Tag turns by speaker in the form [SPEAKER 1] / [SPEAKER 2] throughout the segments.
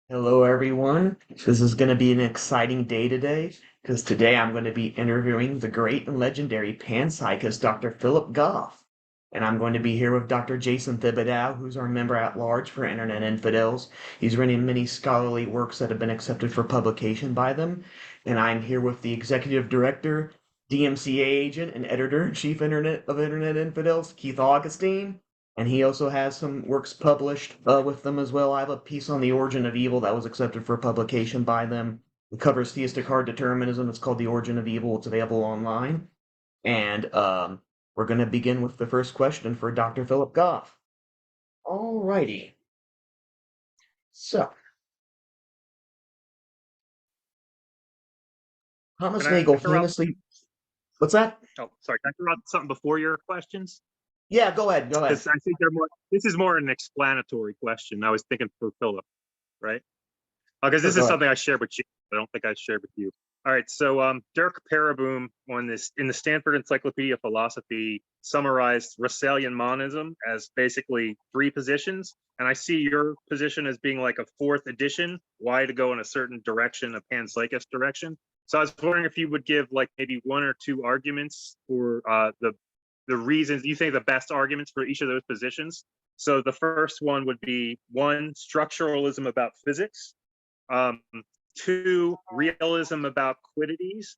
[SPEAKER 1] Hello, everyone. This is going to be an exciting day today because today I'm going to be interviewing the great and legendary panpsychist Dr. Philip Goff. And I'm going to be here with Dr. Jason Thibodeau, who's our member at large for Internet Infidels. He's written many scholarly works that have been accepted for publication by them. And I'm here with the executive director, DMCA agent, and editor-in-chief of Internet Infidels, Keith Augustine. And he also has some works published with them as well. I have a piece on the origin of evil that was accepted for publication by them. It covers theistic hard determinism. It's called The Origin of Evil. It's available online. And we're going to begin with the first question for Dr. Philip Goff. Alrighty. So, Thomas
[SPEAKER 2] Can I
[SPEAKER 1] Nagel
[SPEAKER 2] throw out?
[SPEAKER 1] famously. What's that?
[SPEAKER 2] Oh, sorry. Can I throw out something before your questions?
[SPEAKER 1] Yeah, go ahead. Go ahead.
[SPEAKER 2] Because I think they're more. This is more an explanatory question. I was thinking for Philip, right? Because
[SPEAKER 1] Sure,
[SPEAKER 2] this
[SPEAKER 1] go
[SPEAKER 2] is
[SPEAKER 1] ahead.
[SPEAKER 2] something I shared with you. I don't think I shared with you. All right. So Dirk Pereboom on this in the Stanford Encyclopedia of Philosophy summarized Russellian monism as basically three positions. And I see your position as being like a fourth edition, why to go in a certain direction, a panpsychist direction. So I was wondering if you would give like maybe one or two arguments for the reasons you think the best arguments for each of those positions. So the first one would be one, structuralism about physics, two, realism about quiddities,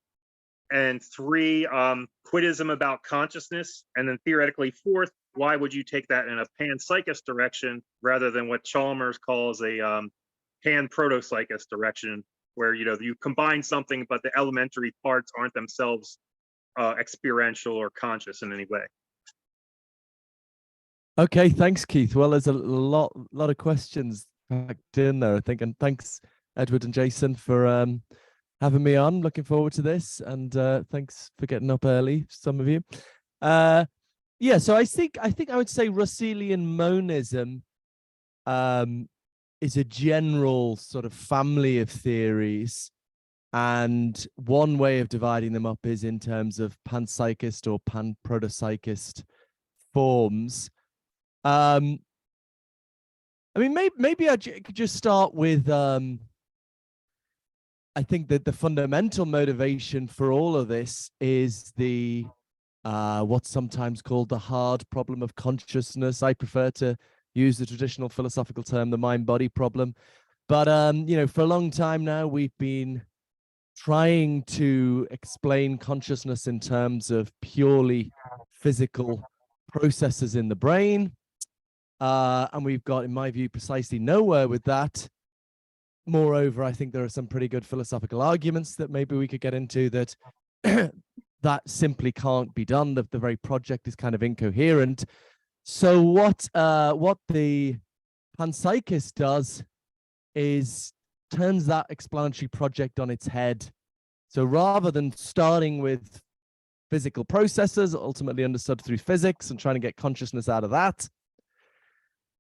[SPEAKER 2] and three, quidism about consciousness, and then theoretically fourth, why would you take that in a panpsychist direction rather than what Chalmers calls a pan-protopsychist direction, where you combine something but the elementary parts aren't themselves experiential or conscious in any way.
[SPEAKER 3] Okay, thanks, Keith. Well, there's a lot of questions packed in there, I think, and thanks, Edward and Jason, for having me on. Looking forward to this, and thanks for getting up early, some of you. Yeah, so I think I would say Russellian monism is a general sort of family of theories, and one way of dividing them up is in terms of panpsychist or pan-protopsychist forms. I mean, maybe I could just start with I think that the fundamental motivation for all of this is the what's sometimes called the hard problem of consciousness. I prefer to use the traditional philosophical term, the mind-body problem. But for a long time now, we've been trying to explain consciousness in terms of purely physical processes in the brain. And we've got, in my view, precisely nowhere with that. Moreover, I think there are some pretty good philosophical arguments that maybe we could get into that that simply can't be done. The very project is kind of incoherent. So what the panpsychist does is turns that explanatory project on its head. So rather than starting with physical processes, ultimately understood through physics, and trying to get consciousness out of that,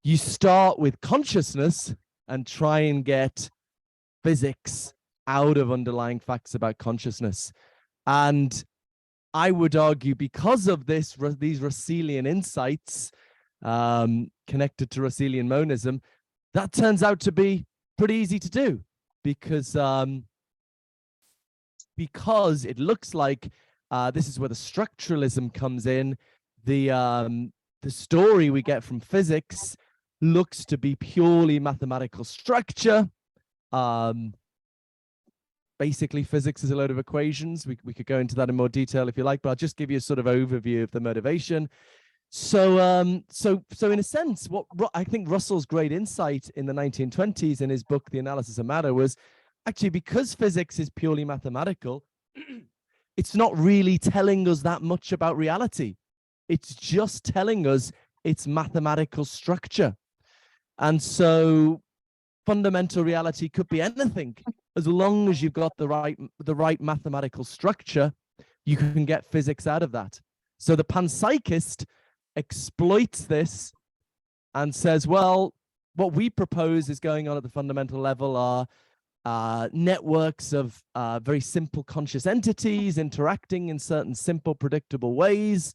[SPEAKER 3] you start with consciousness and try and get physics out of underlying facts about consciousness. And I would argue, because of these Russellian insights connected to Russellian monism, that turns out to be pretty easy to do, because it looks like this is where the structuralism comes in. The story we get from physics looks to be purely mathematical structure. Basically, physics is a load of equations. We could go into that in more detail if you like, but I'll just give you a sort of overview of the motivation. So in a sense, what I think Russell's great insight in the 1920s in his book, The Analysis of Matter, was actually, because physics is purely mathematical, it's not really telling us that much about reality. It's just telling us its mathematical structure. And so fundamental reality could be anything. As long as you've got the right mathematical structure, you can get physics out of that. So the panpsychist exploits this and says, well, what we propose is going on at the fundamental level are networks of very simple conscious entities interacting in certain simple, predictable ways.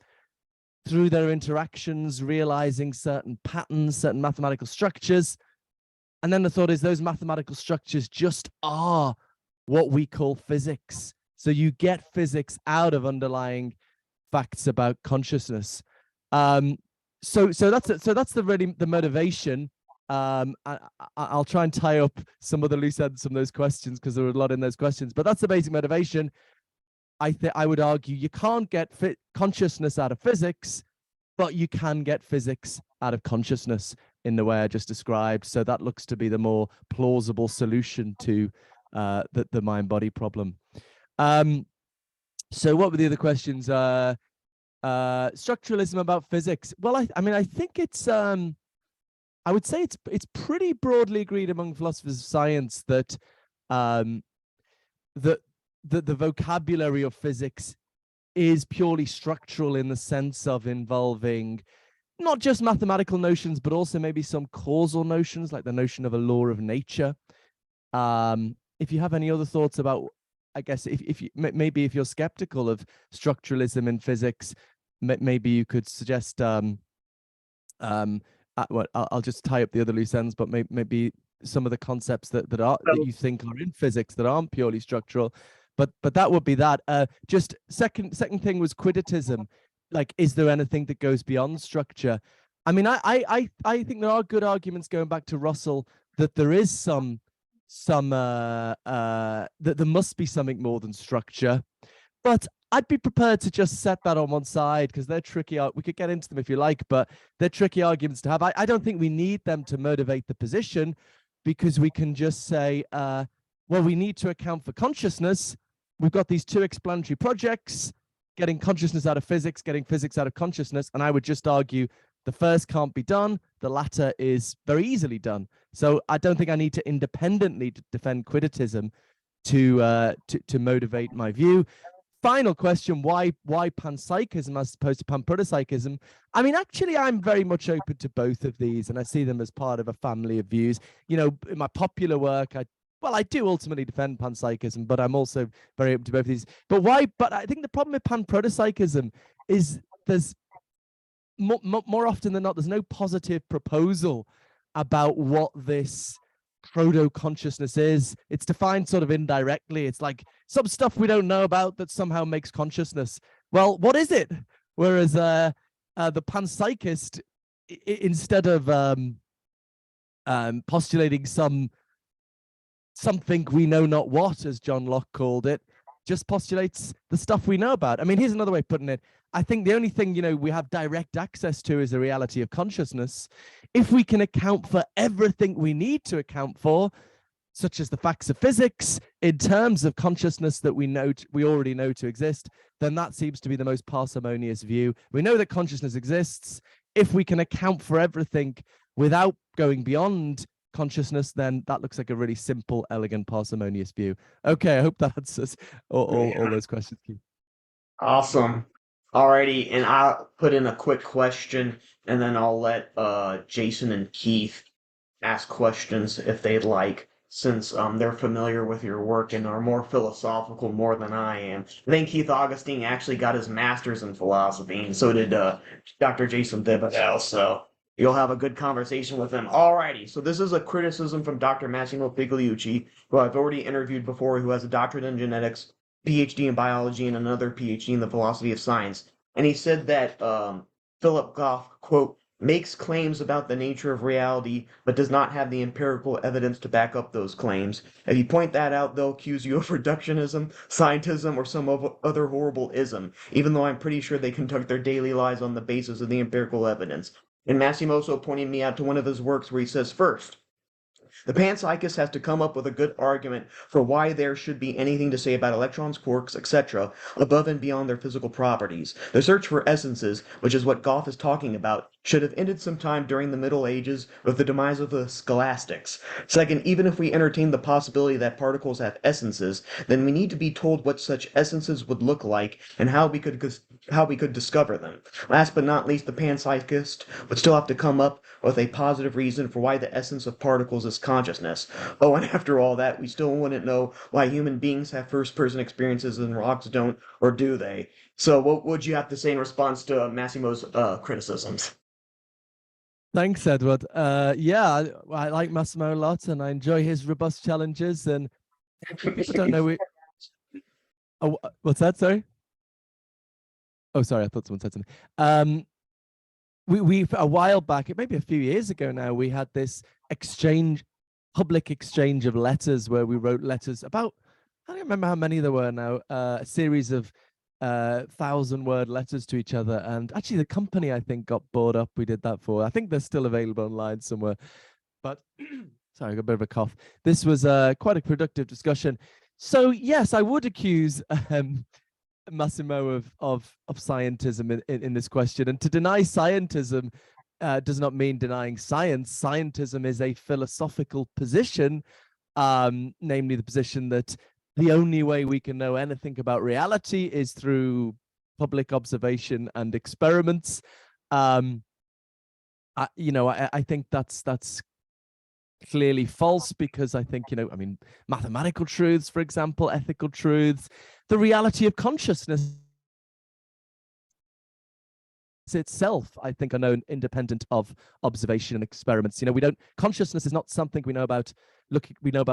[SPEAKER 3] Through their interactions, realizing certain patterns, certain mathematical structures. And then the thought is those mathematical structures just are what we call physics. So you get physics out of underlying facts about consciousness. So that's the motivation. I'll try and tie up some of the loose ends from those questions because there were a lot in those questions. But that's the basic motivation. I would argue you can't get consciousness out of physics, but you can get physics out of consciousness in the way I just described. So that looks to be the more plausible solution to the mind-body problem. So what were the other questions? Structuralism about physics. Well, I mean, I think it's I would say it's pretty broadly agreed among philosophers of science that the vocabulary of physics is purely structural in the sense of involving not just mathematical notions, but also maybe some causal notions, like the notion of a law of nature. If you have any other thoughts about, I guess, if you're skeptical of structuralism in physics, maybe you could suggest. I'll just tie up the other loose ends, but maybe some of the concepts that you think are in physics that aren't purely structural. But that would be that. Just second thing was quidditism. Like, is there anything that goes beyond structure? I mean, I think there are good arguments going back to Russell that there is that there must be something more than structure. But I'd be prepared to just set that on one side because they're tricky. We could get into them if you like, but they're tricky arguments to have. I don't think we need them to motivate the position, because we can just say, well, we need to account for consciousness. We've got these two explanatory projects, getting consciousness out of physics, getting physics out of consciousness. And I would just argue the first can't be done. The latter is very easily done. So I don't think I need to independently defend quidditism to motivate my view. Final question, why panpsychism as opposed to panprotopsychism? I mean, actually, I'm very much open to both of these, and I see them as part of a family of views. You know, in my popular work, I do ultimately defend panpsychism, but I'm also very open to both of these. But I think the problem with panprotopsychism is there's more often than not, there's no positive proposal about what this proto-consciousness is. It's defined sort of indirectly. It's like some stuff we don't know about that somehow makes consciousness. Well, what is it? Whereas the panpsychist, instead of postulating something we know not what, as John Locke called it, just postulates the stuff we know about. I mean, here's another way of putting it. I think the only thing, we have direct access to is the reality of consciousness. If we can account for everything we need to account for, such as the facts of physics, in terms of consciousness that we already know to exist, then that seems to be the most parsimonious view. We know that consciousness exists. If we can account for everything without going beyond consciousness, then that looks like a really simple, elegant, parsimonious view. Okay, I hope that answers all those questions, Keith.
[SPEAKER 1] Awesome. Alrighty, and I'll put in a quick question, and then I'll let Jason and Keith ask questions if they'd like, since they're familiar with your work and are more philosophical more than I am. I think Keith Augustine actually got his master's in philosophy, and so did Dr. Jason Thibodeau, so you'll have a good conversation with him. Alrighty, so this is a criticism from Dr. Massimo Figliuchi, who I've already interviewed before, who has a doctorate in genetics, PhD in biology, and another PhD in the philosophy of science. And he said that Philip Goff, quote, makes claims about the nature of reality, but does not have the empirical evidence to back up those claims. If you point that out, they'll accuse you of reductionism, scientism, or some other horrible ism, even though I'm pretty sure they conduct their daily lives on the basis of the empirical evidence. And Massimo also pointed me out to one of his works where he says, first, the panpsychist has to come up with a good argument for why there should be anything to say about electrons, quarks, etc., above and beyond their physical properties. The search for essences, which is what Goff is talking about, should have ended sometime during the Middle Ages with the demise of the scholastics. Second, even if we entertain the possibility that particles have essences, then we need to be told what such essences would look like and how we could discover them. Last but not least, the panpsychist would still have to come up with a positive reason for why the essence of particles is consciousness. Oh, and after all that, we still wouldn't know why human beings have first-person experiences and rocks don't, or do they? So what would you have to say in response to Massimo's criticisms?
[SPEAKER 3] Thanks, Edward. Yeah, I like Massimo a lot, and I enjoy his robust challenges. And people don't know oh, what's that? Sorry. Oh, sorry. I thought someone said something. We a while back, maybe a few years ago now, we had this public exchange of letters where we wrote letters about, I don't remember how many there were now, a series of 1,000-word letters to each other. And actually the company, I think, got bought up. We did that for, I think they're still available online somewhere. But sorry, I got a bit of a cough. This was quite a productive discussion. So yes, I would accuse Massimo of scientism in this question. And to deny scientism does not mean denying science. Scientism is a philosophical position, namely the position that the only way we can know anything about reality is through public observation and experiments. I think that's clearly false, because I think, I mean, mathematical truths, for example, ethical truths, the reality of consciousness itself, I think, are known independent of observation and experiments. Consciousness is not something we know about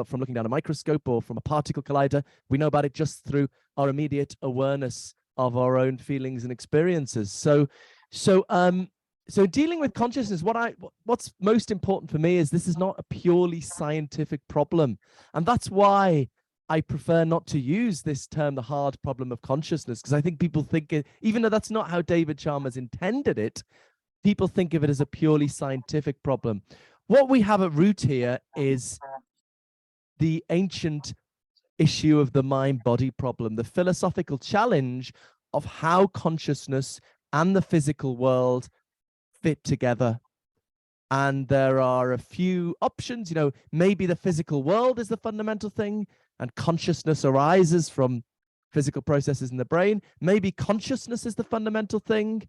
[SPEAKER 3] from looking down a microscope or from a particle collider. We know about it just through our immediate awareness of our own feelings and experiences. So dealing with consciousness, what's most important for me is this is not a purely scientific problem. And that's why I prefer not to use this term, the hard problem of consciousness, because I think people think it, even though that's not how David Chalmers intended it, people think of it as a purely scientific problem. What we have at root here is the ancient issue of the mind-body problem, the philosophical challenge of how consciousness and the physical world fit together. And there are a few options. Maybe the physical world is the fundamental thing and consciousness arises from physical processes in the brain. Maybe consciousness is the fundamental thing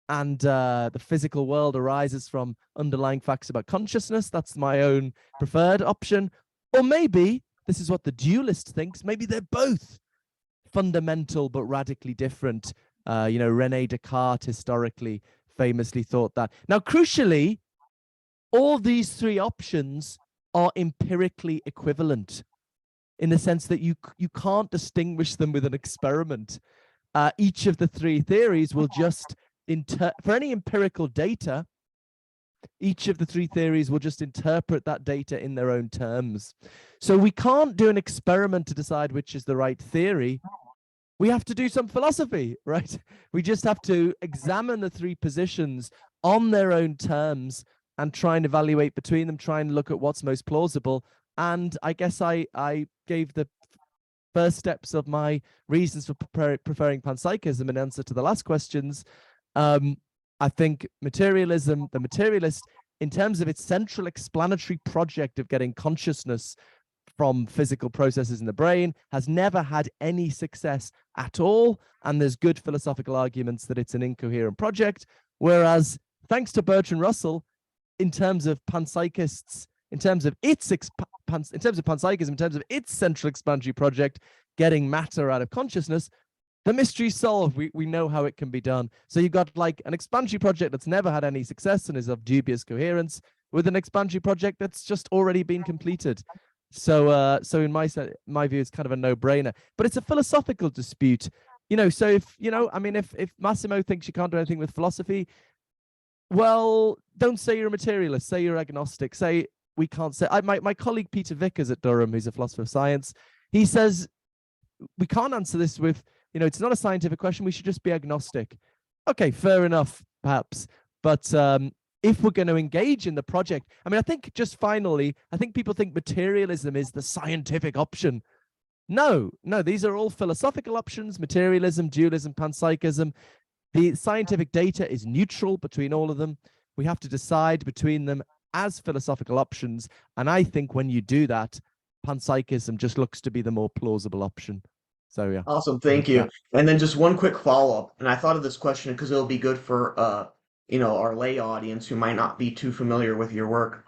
[SPEAKER 3] and the physical world arises from underlying facts about consciousness. That's my own preferred option. Or maybe this is what the dualist thinks. Maybe they're both fundamental but radically different. René Descartes historically famously thought that. Now, crucially, all these three options are empirically equivalent in the sense that you can't distinguish them with an experiment. Each of the three theories will just, for any empirical data, each of the three theories will just interpret that data in their own terms. So we can't do an experiment to decide which is the right theory. We have to do some philosophy, right? We just have to examine the three positions on their own terms and try and evaluate between them, try and look at what's most plausible. And I guess I gave the first steps of my reasons for preferring panpsychism in answer to the last questions. I think materialism, the materialist, in terms of its central explanatory project of getting consciousness from physical processes in the brain, has never had any success at all. And there's good philosophical arguments that it's an incoherent project. Whereas, thanks to Bertrand Russell, in terms of panpsychists, in terms of panpsychism, in terms of its central explanatory project, getting matter out of consciousness, the mystery's solved. We know how it can be done. So you've got like an explanatory project that's never had any success and is of dubious coherence, with an explanatory project that's just already been completed. So in my view, it's kind of a no-brainer. But it's a philosophical dispute. So if Massimo thinks you can't do anything with philosophy, well, don't say you're a materialist. Say you're agnostic. Say we can't say. My colleague Peter Vickers at Durham, who's a philosopher of science, he says we can't answer this with, it's not a scientific question. We should just be agnostic. Okay, fair enough, perhaps. But if we're going to engage in the project, I think just finally, I think people think materialism is the scientific option. No, these are all philosophical options: materialism, dualism, panpsychism. The scientific data is neutral between all of them. We have to decide between them as philosophical options. And I think when you do that, panpsychism just looks to be the more plausible option. So yeah.
[SPEAKER 1] Awesome, thank you. And then just one quick follow-up, and I thought of this question because it'll be good for our lay audience who might not be too familiar with your work.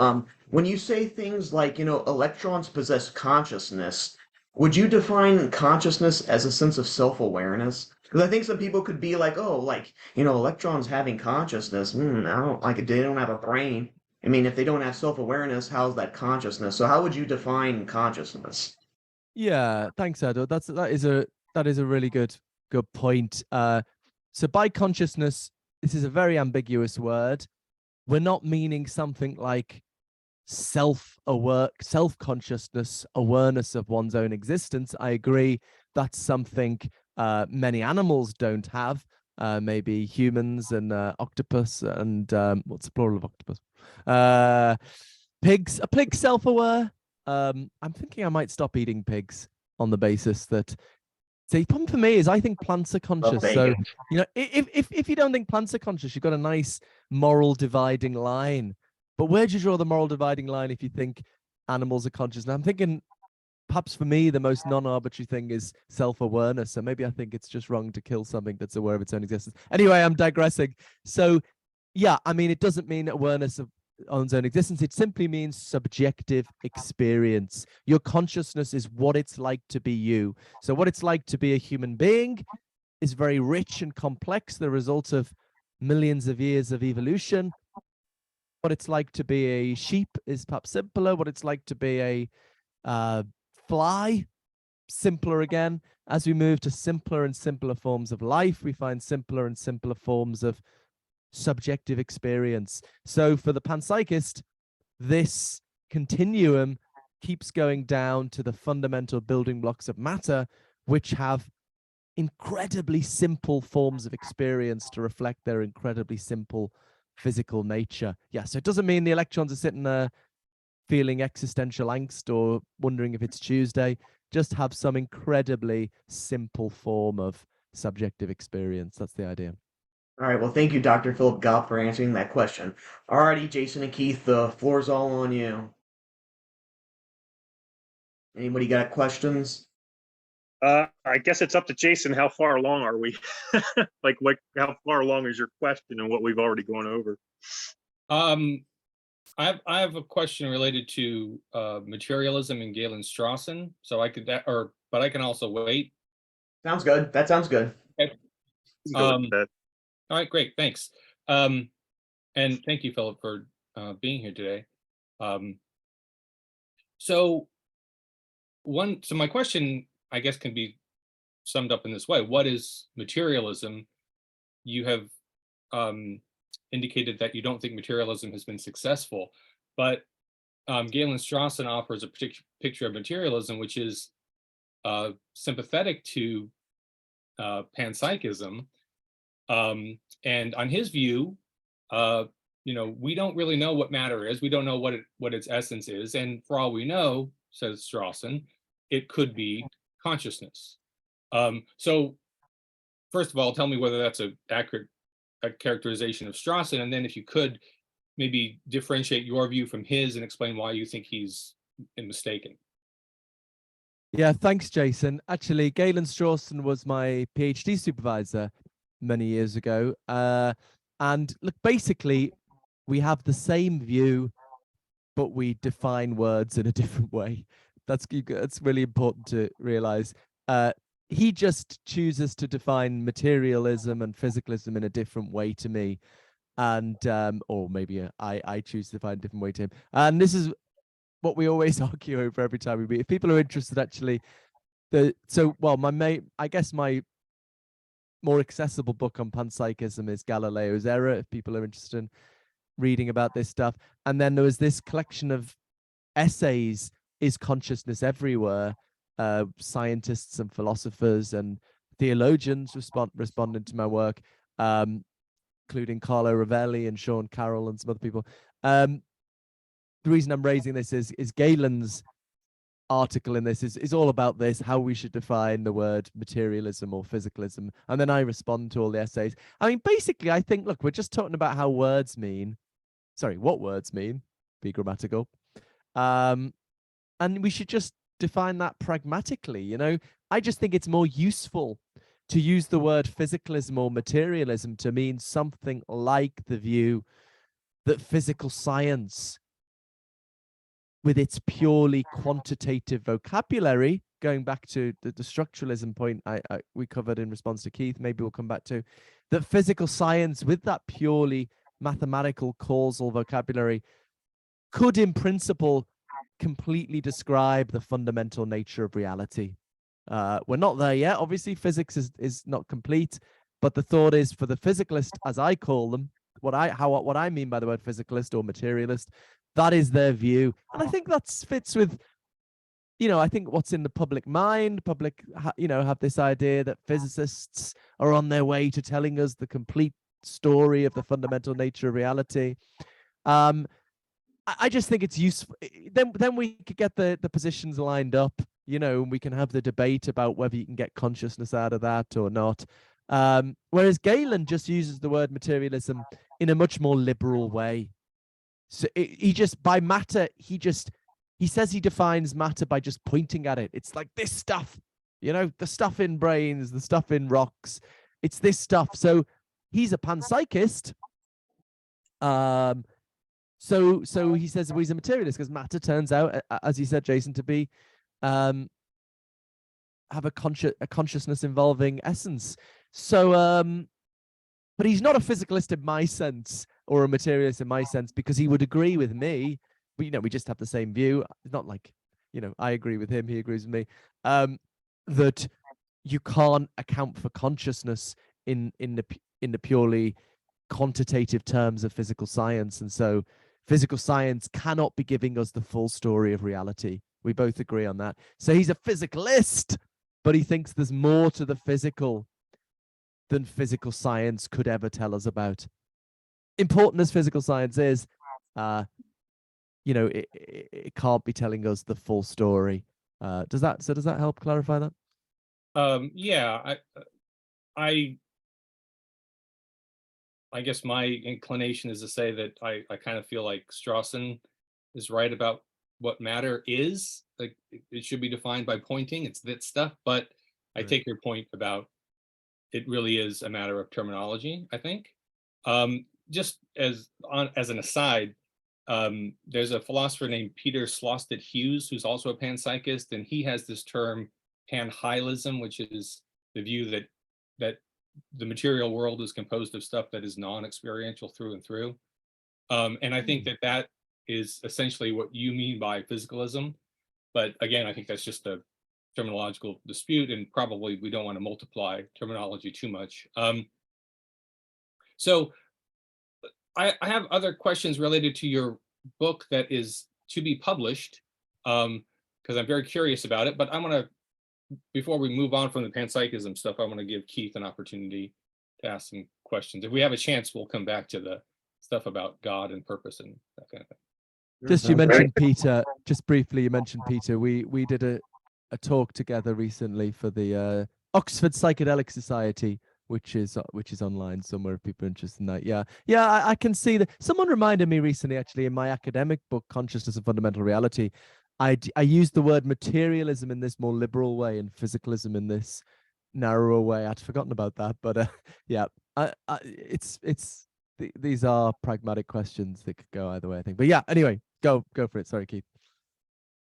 [SPEAKER 1] When you say things like, electrons possess consciousness, would you define consciousness as a sense of self-awareness? Because I think some people could be like, oh, like, electrons having consciousness. I don't like it. They don't have a brain. I mean, if they don't have self-awareness, how's that consciousness? So how would you define consciousness?
[SPEAKER 3] Yeah, thanks, Edouard. That is a really good point. So by consciousness, this is a very ambiguous word. We're not meaning something like self-consciousness, awareness of one's own existence. I agree that's something many animals don't have. Maybe humans and octopus and what's the plural of octopus? Pigs. Are pigs self-aware? I'm thinking I might stop eating pigs on the basis that. See, the problem for me is I think plants are conscious. So, if you don't think plants are conscious, you've got a nice moral dividing line. But where do you draw the moral dividing line if you think animals are conscious? Now, I'm thinking perhaps for me, the most non-arbitrary thing is self-awareness. So maybe I think it's just wrong to kill something that's aware of its own existence. Anyway, I'm digressing. So, yeah, I mean, it doesn't mean awareness of one's own existence. It simply means subjective experience. Your consciousness is what it's like to be you. So what it's like to be a human being is very rich and complex, the result of millions of years of evolution. What it's like to be a sheep is perhaps simpler. What it's like to be a fly, simpler again. As we move to simpler and simpler forms of life, we find simpler and simpler forms of subjective experience. So for the panpsychist, this continuum keeps going down to the fundamental building blocks of matter, which have incredibly simple forms of experience to reflect their incredibly simple physical nature. Yeah, so it doesn't mean the electrons are sitting there feeling existential angst or wondering if it's Tuesday. Just have some incredibly simple form of subjective experience. That's the idea.
[SPEAKER 1] All right, well, thank you, Dr. Philip Goff, for answering that question. Alrighty, Jason and Keith, the floor's all on you. Anybody got questions?
[SPEAKER 2] I guess it's up to Jason. How far along are we? Like, how far along is your question and what we've already gone over?
[SPEAKER 4] I have a question related to materialism and Galen Strawson. So I could but I can also wait.
[SPEAKER 1] Sounds good. That sounds good.
[SPEAKER 4] Okay. All right, great, thanks. And thank you, Philip, for being here today. So my question, I guess, can be summed up in this way. What is materialism? You have indicated that you don't think materialism has been successful, but Galen Strawson offers a picture of materialism which is sympathetic to panpsychism, and on his view, we don't really know what matter is. We don't know what its essence is, and for all we know, says Strawson, it could be consciousness. So, first of all, tell me whether that's an accurate characterization of Strawson, and then if you could maybe differentiate your view from his and explain why you think he's mistaken.
[SPEAKER 3] Yeah, thanks, Jason. Actually, Galen Strawson was my PhD supervisor many years ago. And look, basically, we have the same view, but we define words in a different way. That's really important to realize. He just chooses to define materialism and physicalism in a different way to me. And or maybe I choose to define a different way to him. And this is what we always argue over every time we meet. If people are interested, actually, I guess my more accessible book on panpsychism is Galileo's Error, if people are interested in reading about this stuff. And then there was this collection of essays, Is Consciousness Everywhere? Scientists and philosophers and theologians responding to my work, including Carlo Rovelli and Sean Carroll and some other people. The reason I'm raising this is Galen's article in this is all about this, how we should define the word materialism or physicalism. And then I respond to all the essays. I mean, basically, I think, look, we're just talking about how words mean. Sorry, what words mean, be grammatical. And we should just define that pragmatically. I just think it's more useful to use the word physicalism or materialism to mean something like the view that physical science with its purely quantitative vocabulary, going back to the structuralism point we covered in response to Keith, maybe we'll come back to, that physical science with that purely mathematical causal vocabulary could in principle completely describe the fundamental nature of reality. We're not there yet. Obviously, physics is not complete, but the thought is, for the physicalist, as I call them, what I mean by the word physicalist or materialist, that is their view. And I think that fits with, I think what's in the public mind. Public, have this idea that physicists are on their way to telling us the complete story of the fundamental nature of reality. I just think it's useful. Then we could get the positions lined up, and we can have the debate about whether you can get consciousness out of that or not. Whereas Galen just uses the word materialism in a much more liberal way. So he just, by matter, he says he defines matter by just pointing at it. It's like this stuff, the stuff in brains, the stuff in rocks. It's this stuff. So he's a panpsychist. So he says he's a materialist because matter turns out, as you said, Jason, to be have a consciousness involving essence. So but he's not a physicalist in my sense, or a materialist in my sense, because he would agree with me. We just have the same view. It's not like, I agree with him, he agrees with me, that you can't account for consciousness in the purely quantitative terms of physical science. And so physical science cannot be giving us the full story of reality. We both agree on that. So he's a physicalist, but he thinks there's more to the physical than physical science could ever tell us about. Important as physical science is, it can't be telling us the full story. Does that help clarify that?
[SPEAKER 4] Yeah, I guess my inclination is to say that I kind of feel like Strawson is right about what matter is. Like, it should be defined by pointing. It's that stuff. But I take your point about it really is a matter of terminology, I think. Just as an aside, there's a philosopher named Peter Slosted Hughes, who's also a panpsychist, and he has this term panhylism, which is the view that the material world is composed of stuff that is non-experiential through and through. And I think that is essentially what you mean by physicalism. But again, I think that's just a terminological dispute, and probably we don't want to multiply terminology too much. So I have other questions related to your book that is to be published, because I'm very curious about it. But I want to, before we move on from the panpsychism stuff, I want to give Keith an opportunity to ask some questions. If we have a chance, we'll come back to the stuff about God and purpose and that kind of thing.
[SPEAKER 3] Just you mentioned Peter, just briefly, you mentioned Peter. We did a talk together recently for the Oxford Psychedelic Society, which is online somewhere if people are interested in that. Yeah, I can see that. Someone reminded me recently, actually, in my academic book, Consciousness and Fundamental Reality, I used the word materialism in this more liberal way and physicalism in this narrower way. I'd forgotten about that, but yeah, these are pragmatic questions that could go either way, I think. But yeah, anyway, go for it. Sorry, Keith.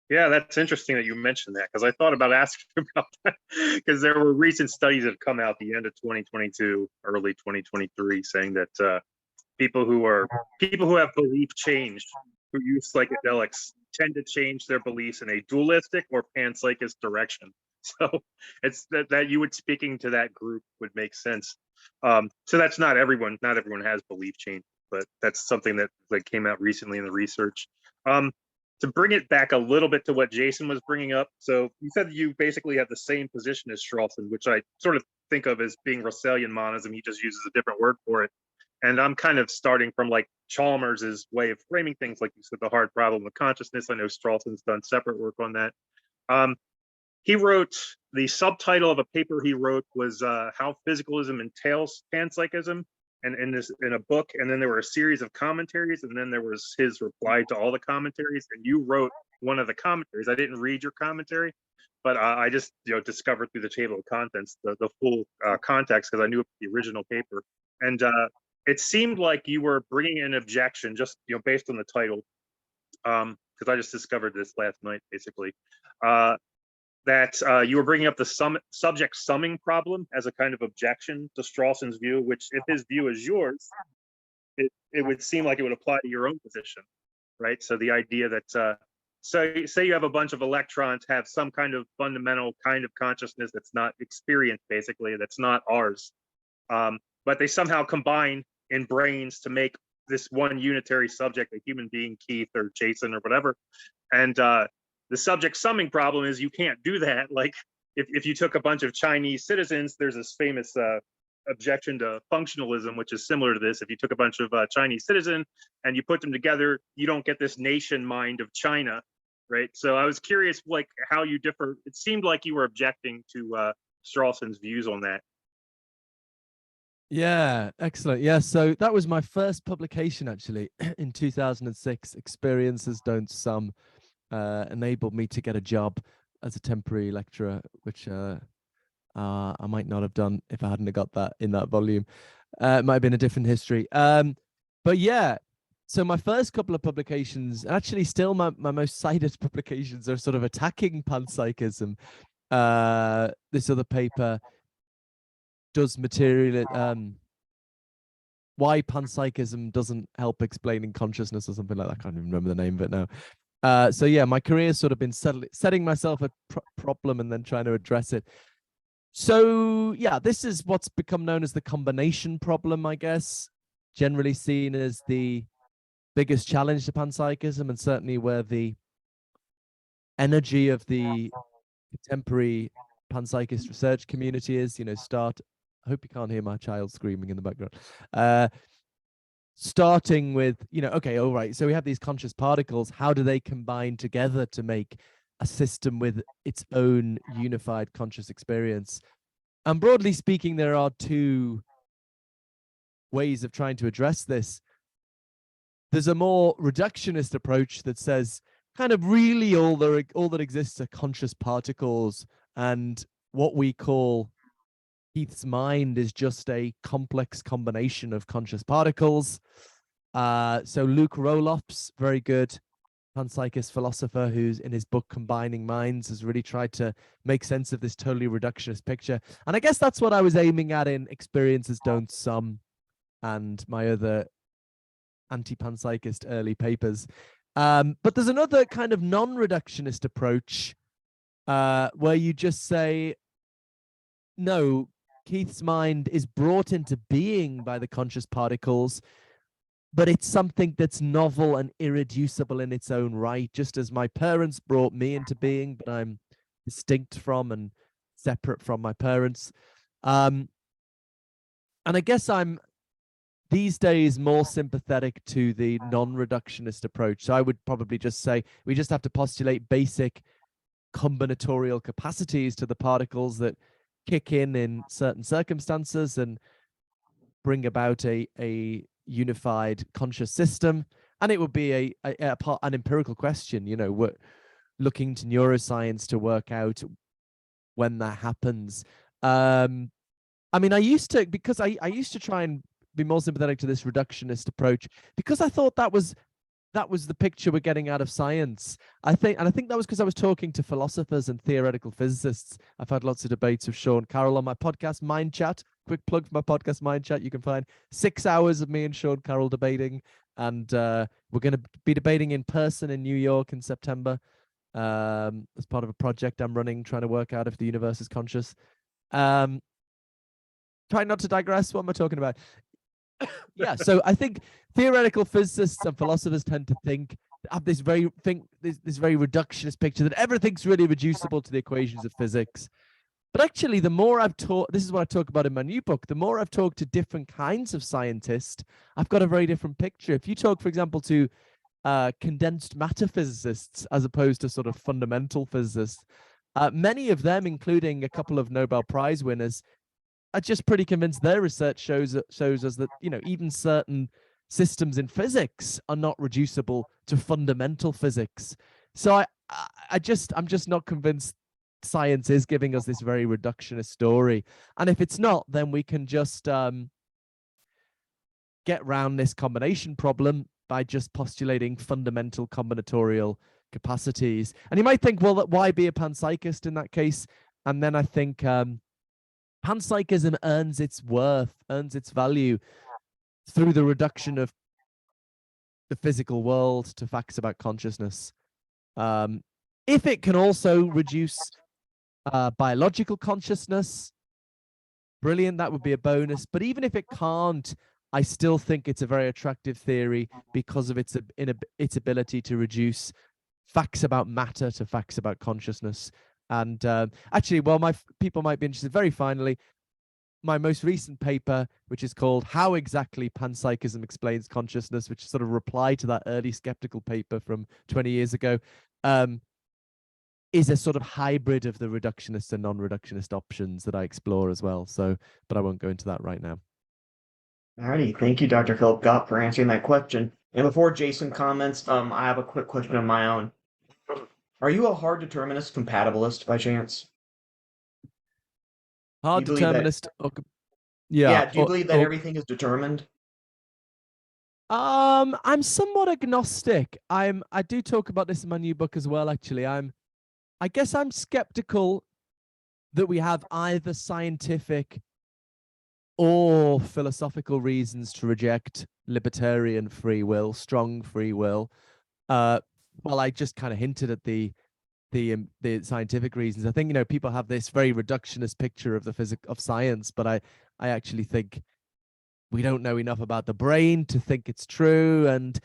[SPEAKER 2] Yeah, that's interesting that you mentioned that, because I thought about asking about that, because there were recent studies that have come out at the end of 2022, early 2023, saying that people who have belief change, who use psychedelics, tend to change their beliefs in a dualistic or panpsychist direction. So it's that you would, speaking to that group, would make sense. So that's not everyone. Not everyone has belief change, but that's something that came out recently in the research. To bring it back a little bit to what Jason was bringing up, so you said you basically have the same position as Strawson, which I sort of think of as being Russellian monism. He just uses a different word for it. And I'm kind of starting from like Chalmers's way of framing things, like you said, the hard problem of consciousness. I know Strawson's done separate work on that. He wrote, the subtitle of a paper he wrote was How Physicalism Entails Panpsychism, and in a book, and then there were a series of commentaries, and then there was his reply to all the commentaries, and you wrote one of the commentaries. I didn't read your commentary, but I just discovered through the table of contents the full context, because I knew the original paper, and it seemed like you were bringing an objection just based on the title because I just discovered this last night, basically, that you were bringing up the subject summing problem as a kind of objection to Strawson's view, which, if his view is yours, it would seem like it would apply to your own position, right? So the idea that, so say you have a bunch of electrons have some kind of fundamental kind of consciousness that's not experienced, basically, that's not ours, but they somehow combine in brains to make this one unitary subject, a human being, Keith or Jason or whatever. And the subject summing problem is you can't do that. Like if you took a bunch of Chinese citizens, there's this famous objection to functionalism, which is similar to this. If you took a bunch of Chinese citizens and you put them together, you don't get this nation mind of China, right? So I was curious, like, how you differ. It seemed like you were objecting to Strawson's views on that.
[SPEAKER 3] Yeah, excellent. Yeah, so that was my first publication, actually, in 2006. Experiences Don't Sum enabled me to get a job as a temporary lecturer, which I might not have done if I hadn't got that in that volume. It might have been a different history. But yeah, so my first couple of publications, actually still my most cited publications, are sort of attacking panpsychism. This other paper, does why panpsychism doesn't help explaining consciousness or something like that. I can't even remember the name of it now. So yeah, my career has sort of been setting myself a problem and then trying to address it. So yeah, this is what's become known as the combination problem, I guess, generally seen as the biggest challenge to panpsychism, and certainly where the energy of the contemporary panpsychist research community is, I hope you can't hear my child screaming in the background. Starting with, okay, all right, so we have these conscious particles. How do they combine together to make a system with its own unified conscious experience? And broadly speaking, there are two ways of trying to address this. There's a more reductionist approach that says kind of really all that exists are conscious particles, and what we call Keith's mind is just a complex combination of conscious particles. So Luke Roelofs, very good panpsychist philosopher, who's in his book Combining Minds, has really tried to make sense of this totally reductionist picture. And I guess that's what I was aiming at in Experiences Don't Sum and my other anti-panpsychist early papers. But there's another kind of non-reductionist approach where you just say, no, Keith's mind is brought into being by the conscious particles, but it's something that's novel and irreducible in its own right, just as my parents brought me into being, but I'm distinct from and separate from my parents. And I guess I'm these days more sympathetic to the non-reductionist approach. So I would probably just say we just have to postulate basic combinatorial capacities to the particles that kick in certain circumstances and bring about a unified conscious system. And it would be an empirical question, we're looking to neuroscience to work out when that happens. I mean, I used to try and be more sympathetic to this reductionist approach because I thought that was the picture we're getting out of science. I think that was because I was talking to philosophers and theoretical physicists. I've had lots of debates with Sean Carroll on my podcast, Mind Chat. Quick plug for my podcast, Mind Chat. You can find 6 hours of me and Sean Carroll debating. And we're going to be debating in person in New York in September as part of a project I'm running, trying to work out if the universe is conscious. Try not to digress. What am I talking about? Yeah, so I think theoretical physicists and philosophers tend to have this very reductionist picture that everything's really reducible to the equations of physics. But actually, the more I've taught, this is what I talk about in my new book, the more I've talked to different kinds of scientists, I've got a very different picture. If you talk, for example, to condensed matter physicists as opposed to sort of fundamental physicists, many of them, including a couple of Nobel Prize winners, are just pretty convinced their research shows us that even certain systems in physics are not reducible to fundamental physics. So I'm just not convinced science is giving us this very reductionist story. And if it's not, then we can just get around this combination problem by just postulating fundamental combinatorial capacities. And you might think, well, why be a panpsychist in that case? And then I think panpsychism earns its worth, earns its value through the reduction of the physical world to facts about consciousness. If it can also reduce biological consciousness, brilliant, that would be a bonus. But even if it can't, I still think it's a very attractive theory because of its ability to reduce facts about matter to facts about consciousness. And actually, well, people might be interested, very finally, my most recent paper, which is called How Exactly Panpsychism Explains Consciousness, which is sort of reply to that early skeptical paper from 20 years ago, is a sort of hybrid of the reductionist and non-reductionist options that I explore as well. So, but I won't go into that right now.
[SPEAKER 1] Alrighty, thank you, Dr. Philip Goff, for answering that question. And before Jason comments, I have a quick question of my own. Are you a hard determinist compatibilist by chance?
[SPEAKER 3] Hard
[SPEAKER 1] Do you believe that-
[SPEAKER 3] determinist.
[SPEAKER 1] Yeah, do you believe that everything is determined?
[SPEAKER 3] I'm somewhat agnostic. I do talk about this in my new book as well, actually. I guess I'm skeptical that we have either scientific or philosophical reasons to reject libertarian free will, strong free will. Well, I just kind of hinted at the scientific reasons. I think, people have this very reductionist picture of the physics of science, but I actually think we don't know enough about the brain to think it's true, and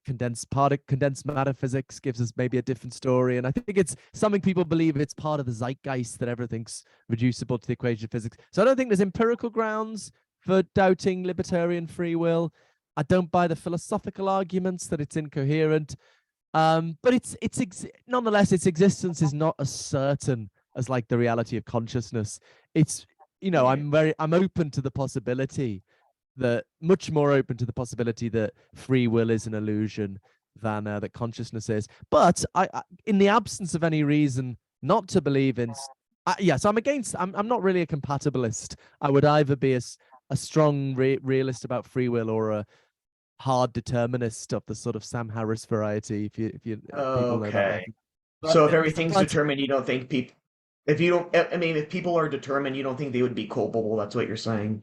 [SPEAKER 3] condensed matter physics gives us maybe a different story. And I think it's something people believe it's part of the zeitgeist that everything's reducible to the equation of physics. So I don't think there's empirical grounds for doubting libertarian free will. I don't buy the philosophical arguments that it's incoherent. But nonetheless, its existence is not as certain as like the reality of consciousness. It's, I'm open to the possibility much more open to the possibility that free will is an illusion than that consciousness is. But I in the absence of any reason not to believe in, so I'm not really a compatibilist. I would either be a strong realist about free will or a hard determinist of the sort of Sam Harris variety. If you people know that.
[SPEAKER 1] So if everything's determined, you don't think people. If people are determined, you don't think they would be culpable. That's what you're saying.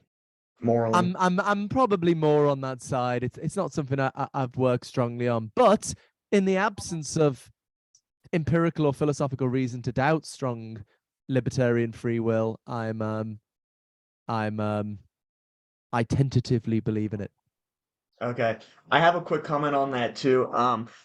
[SPEAKER 1] Morally.
[SPEAKER 3] I'm probably more on that side. It's not something I've worked strongly on. But in the absence of empirical or philosophical reason to doubt strong libertarian free will, I tentatively believe in it.
[SPEAKER 1] Okay. I have a quick comment on that too.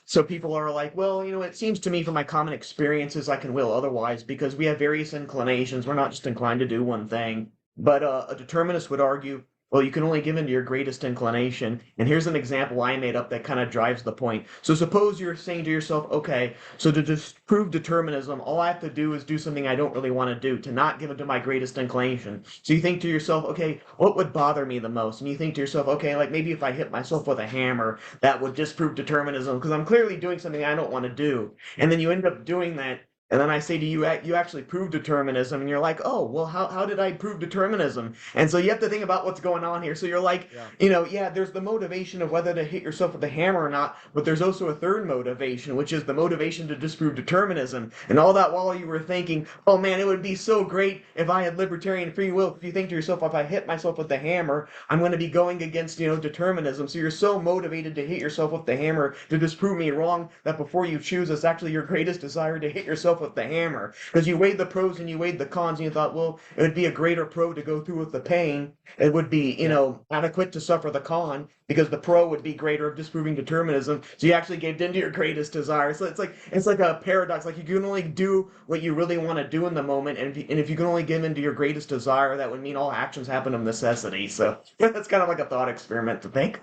[SPEAKER 1] So people are like, well, it seems to me from my common experiences I can will otherwise because we have various inclinations. We're not just inclined to do one thing. But a determinist would argue, well, you can only give in to your greatest inclination. And here's an example I made up that kind of drives the point. So suppose you're saying to yourself, okay, so to disprove determinism, all I have to do is do something I don't really want to do, to not give in to my greatest inclination. So you think to yourself, okay, what would bother me the most? And you think to yourself, okay, like maybe if I hit myself with a hammer, that would disprove determinism because I'm clearly doing something I don't want to do. And then you end up doing that. And then I say to you, you actually prove determinism, and you're like, oh, well, how did I prove determinism? And so you have to think about what's going on here. So you're like, there's the motivation of whether to hit yourself with a hammer or not, but there's also a third motivation, which is the motivation to disprove determinism. And all that while you were thinking, oh man, it would be so great if I had libertarian free will. If you think to yourself, if I hit myself with the hammer, I'm going to be going against, determinism. So you're so motivated to hit yourself with the hammer to disprove me wrong that before you choose, it's actually your greatest desire to hit yourself with the hammer, because you weighed the pros and you weighed the cons, and you thought, well, it would be a greater pro to go through with the pain. It would be, adequate to suffer the con because the pro would be greater of disproving determinism. So you actually gave in to your greatest desire. So it's like a paradox. Like you can only do what you really want to do in the moment, and if you can only give in to your greatest desire, that would mean all actions happen of necessity. So that's kind of like a thought experiment to think.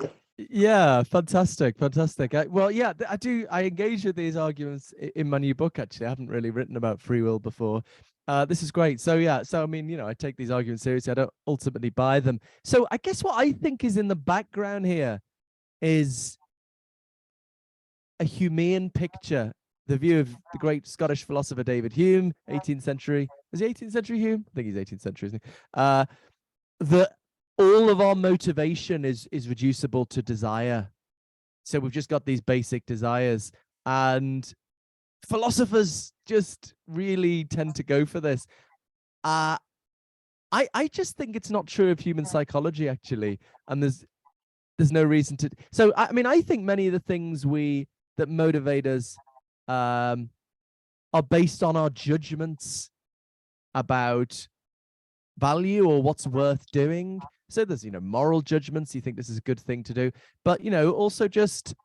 [SPEAKER 3] Yeah, fantastic. I engage with these arguments in my new book. Actually, I haven't really written about free will before. This is great. So I take these arguments seriously. I don't ultimately buy them. So I guess what I think is in the background here is a Humean picture, the view of the great Scottish philosopher David Hume, 18th century. Was he 18th century Hume? I think he's 18th century, isn't he? That all of our motivation is reducible to desire. So we've just got these basic desires, and philosophers just really tend to go for this. I just think it's not true of human psychology, actually, and there's no reason to. So I mean, I think many of the things that motivate us are based on our judgments about value or what's worth doing. So there's, moral judgments. You think this is a good thing to do, but also just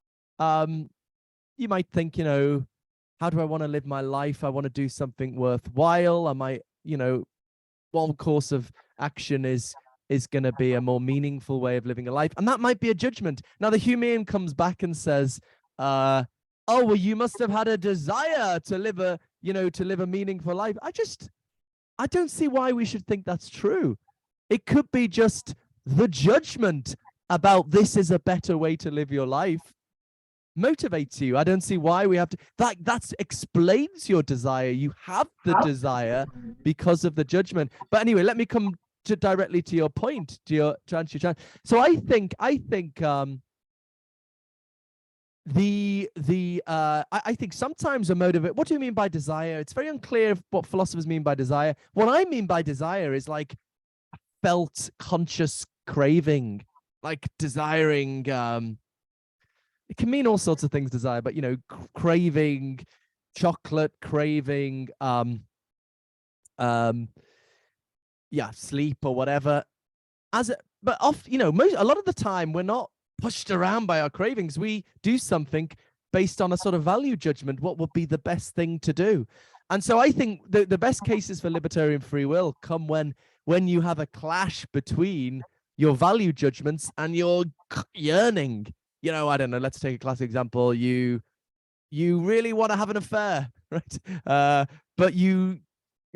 [SPEAKER 3] you might think, how do I want to live my life? I want to do something worthwhile. I might, one course of action is going to be a more meaningful way of living a life, and that might be a judgment. Now the Humean comes back and says, oh well, you must have had a desire to live a meaningful life. I don't see why we should think that's true. It could be just the judgment about this is a better way to live your life motivates you. I don't see why we have to. That explains your desire. You have the desire because of the judgment. But anyway, let me come directly to your point, to answer your chance. So I think I think sometimes a motive. What do you mean by desire? It's very unclear what philosophers mean by desire. What I mean by desire is like felt conscious craving, like desiring. It can mean all sorts of things, desire, but craving chocolate, craving sleep or whatever. But often, a lot of the time we're not pushed around by our cravings. We do something based on a sort of value judgment. What would be the best thing to do? And so I think the best cases for libertarian free will come when you have a clash between your value judgments and your yearning. I don't know, let's take a classic example. You really want to have an affair, right? But you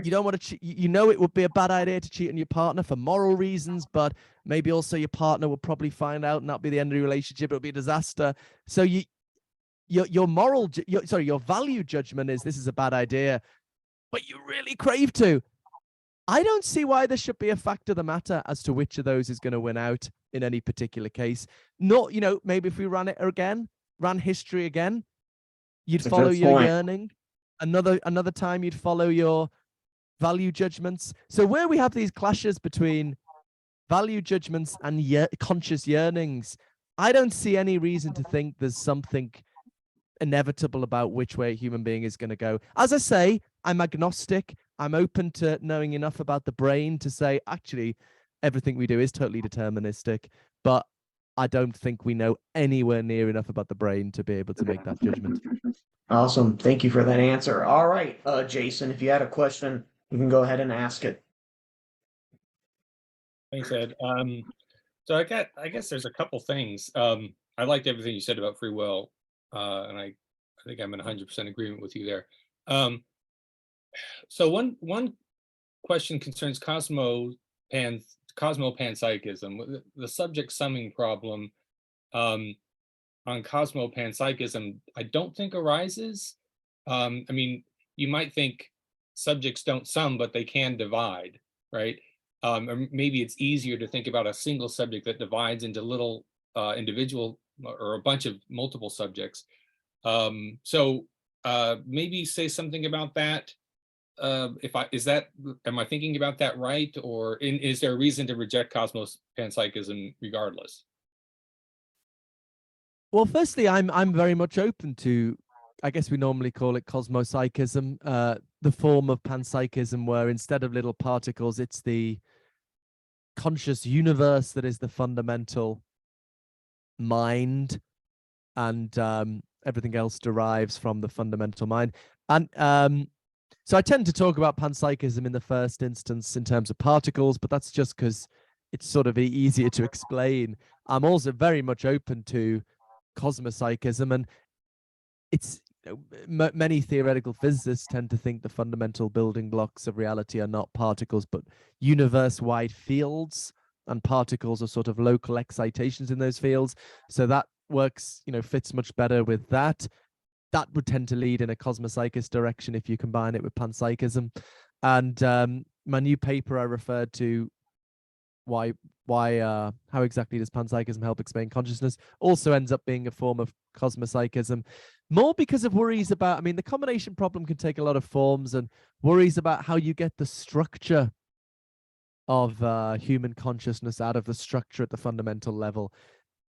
[SPEAKER 3] don't want to cheat. It would be a bad idea to cheat on your partner for moral reasons, but maybe also your partner will probably find out and that'll be the end of the relationship. It'll be a disaster. So your value judgment is this is a bad idea, but you really crave to. I don't see why there should be a fact of the matter as to which of those is going to win out in any particular case. Not, maybe if we ran history again, you'd follow your yearning. Another time you'd follow your value judgments. So where we have these clashes between value judgments and conscious yearnings, I don't see any reason to think there's something inevitable about which way a human being is going to go. As I say, I'm agnostic. I'm open to knowing enough about the brain to say, actually, everything we do is totally deterministic, but I don't think we know anywhere near enough about the brain to be able to make that judgment.
[SPEAKER 1] Awesome. Thank you for that answer. All right, Jason, if you had a question, you can go ahead and ask it.
[SPEAKER 4] Thanks, Ed. So I guess there's a couple things. I liked everything you said about free will, and I think I'm in 100% agreement with you there. So one question concerns Cosmo panpsychism. The subject summing problem on Cosmo panpsychism, I don't think arises. I mean, you might think subjects don't sum, but they can divide, right? Or maybe it's easier to think about a single subject that divides into little individual or a bunch of multiple subjects. So maybe say something about that. Am I thinking about that right? Or is there a reason to reject Cosmos panpsychism regardless?
[SPEAKER 3] Well, firstly, I'm very much open to, I guess we normally call it cosmopsychism, the form of panpsychism where instead of little particles, it's the conscious universe that is the fundamental mind, and everything else derives from the fundamental mind. And so I tend to talk about panpsychism in the first instance in terms of particles, but that's just because it's sort of easier to explain. I'm also very much open to cosmopsychism, and it's many theoretical physicists tend to think the fundamental building blocks of reality are not particles, but universe-wide fields, and particles are sort of local excitations in those fields. So that works, fits much better with that. That would tend to lead in a cosmopsychist direction if you combine it with panpsychism. And my new paper I referred to, why how exactly does panpsychism help explain consciousness, also ends up being a form of cosmopsychism, more because of worries about, I mean, the combination problem can take a lot of forms, and worries about how you get the structure of human consciousness out of the structure at the fundamental level.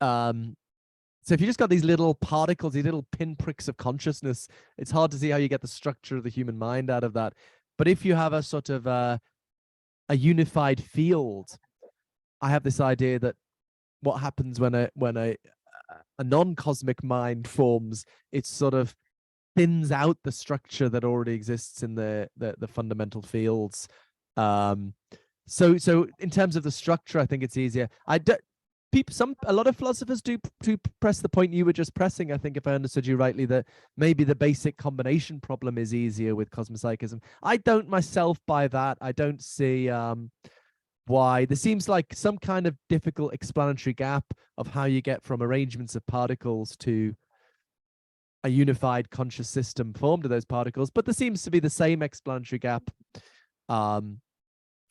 [SPEAKER 3] So if you just got these little particles, these little pinpricks of consciousness, it's hard to see how you get the structure of the human mind out of that. But if you have a sort of a unified field, I have this idea that what happens when a non-cosmic mind forms, it sort of thins out the structure that already exists in the fundamental fields. So in terms of the structure, I think it's easier. A lot of philosophers do press the point you were just pressing, I think, if I understood you rightly, that maybe the basic combination problem is easier with cosmopsychism. I don't myself buy that. I don't see why. There seems like some kind of difficult explanatory gap of how you get from arrangements of particles to a unified conscious system formed of those particles, but there seems to be the same explanatory gap from,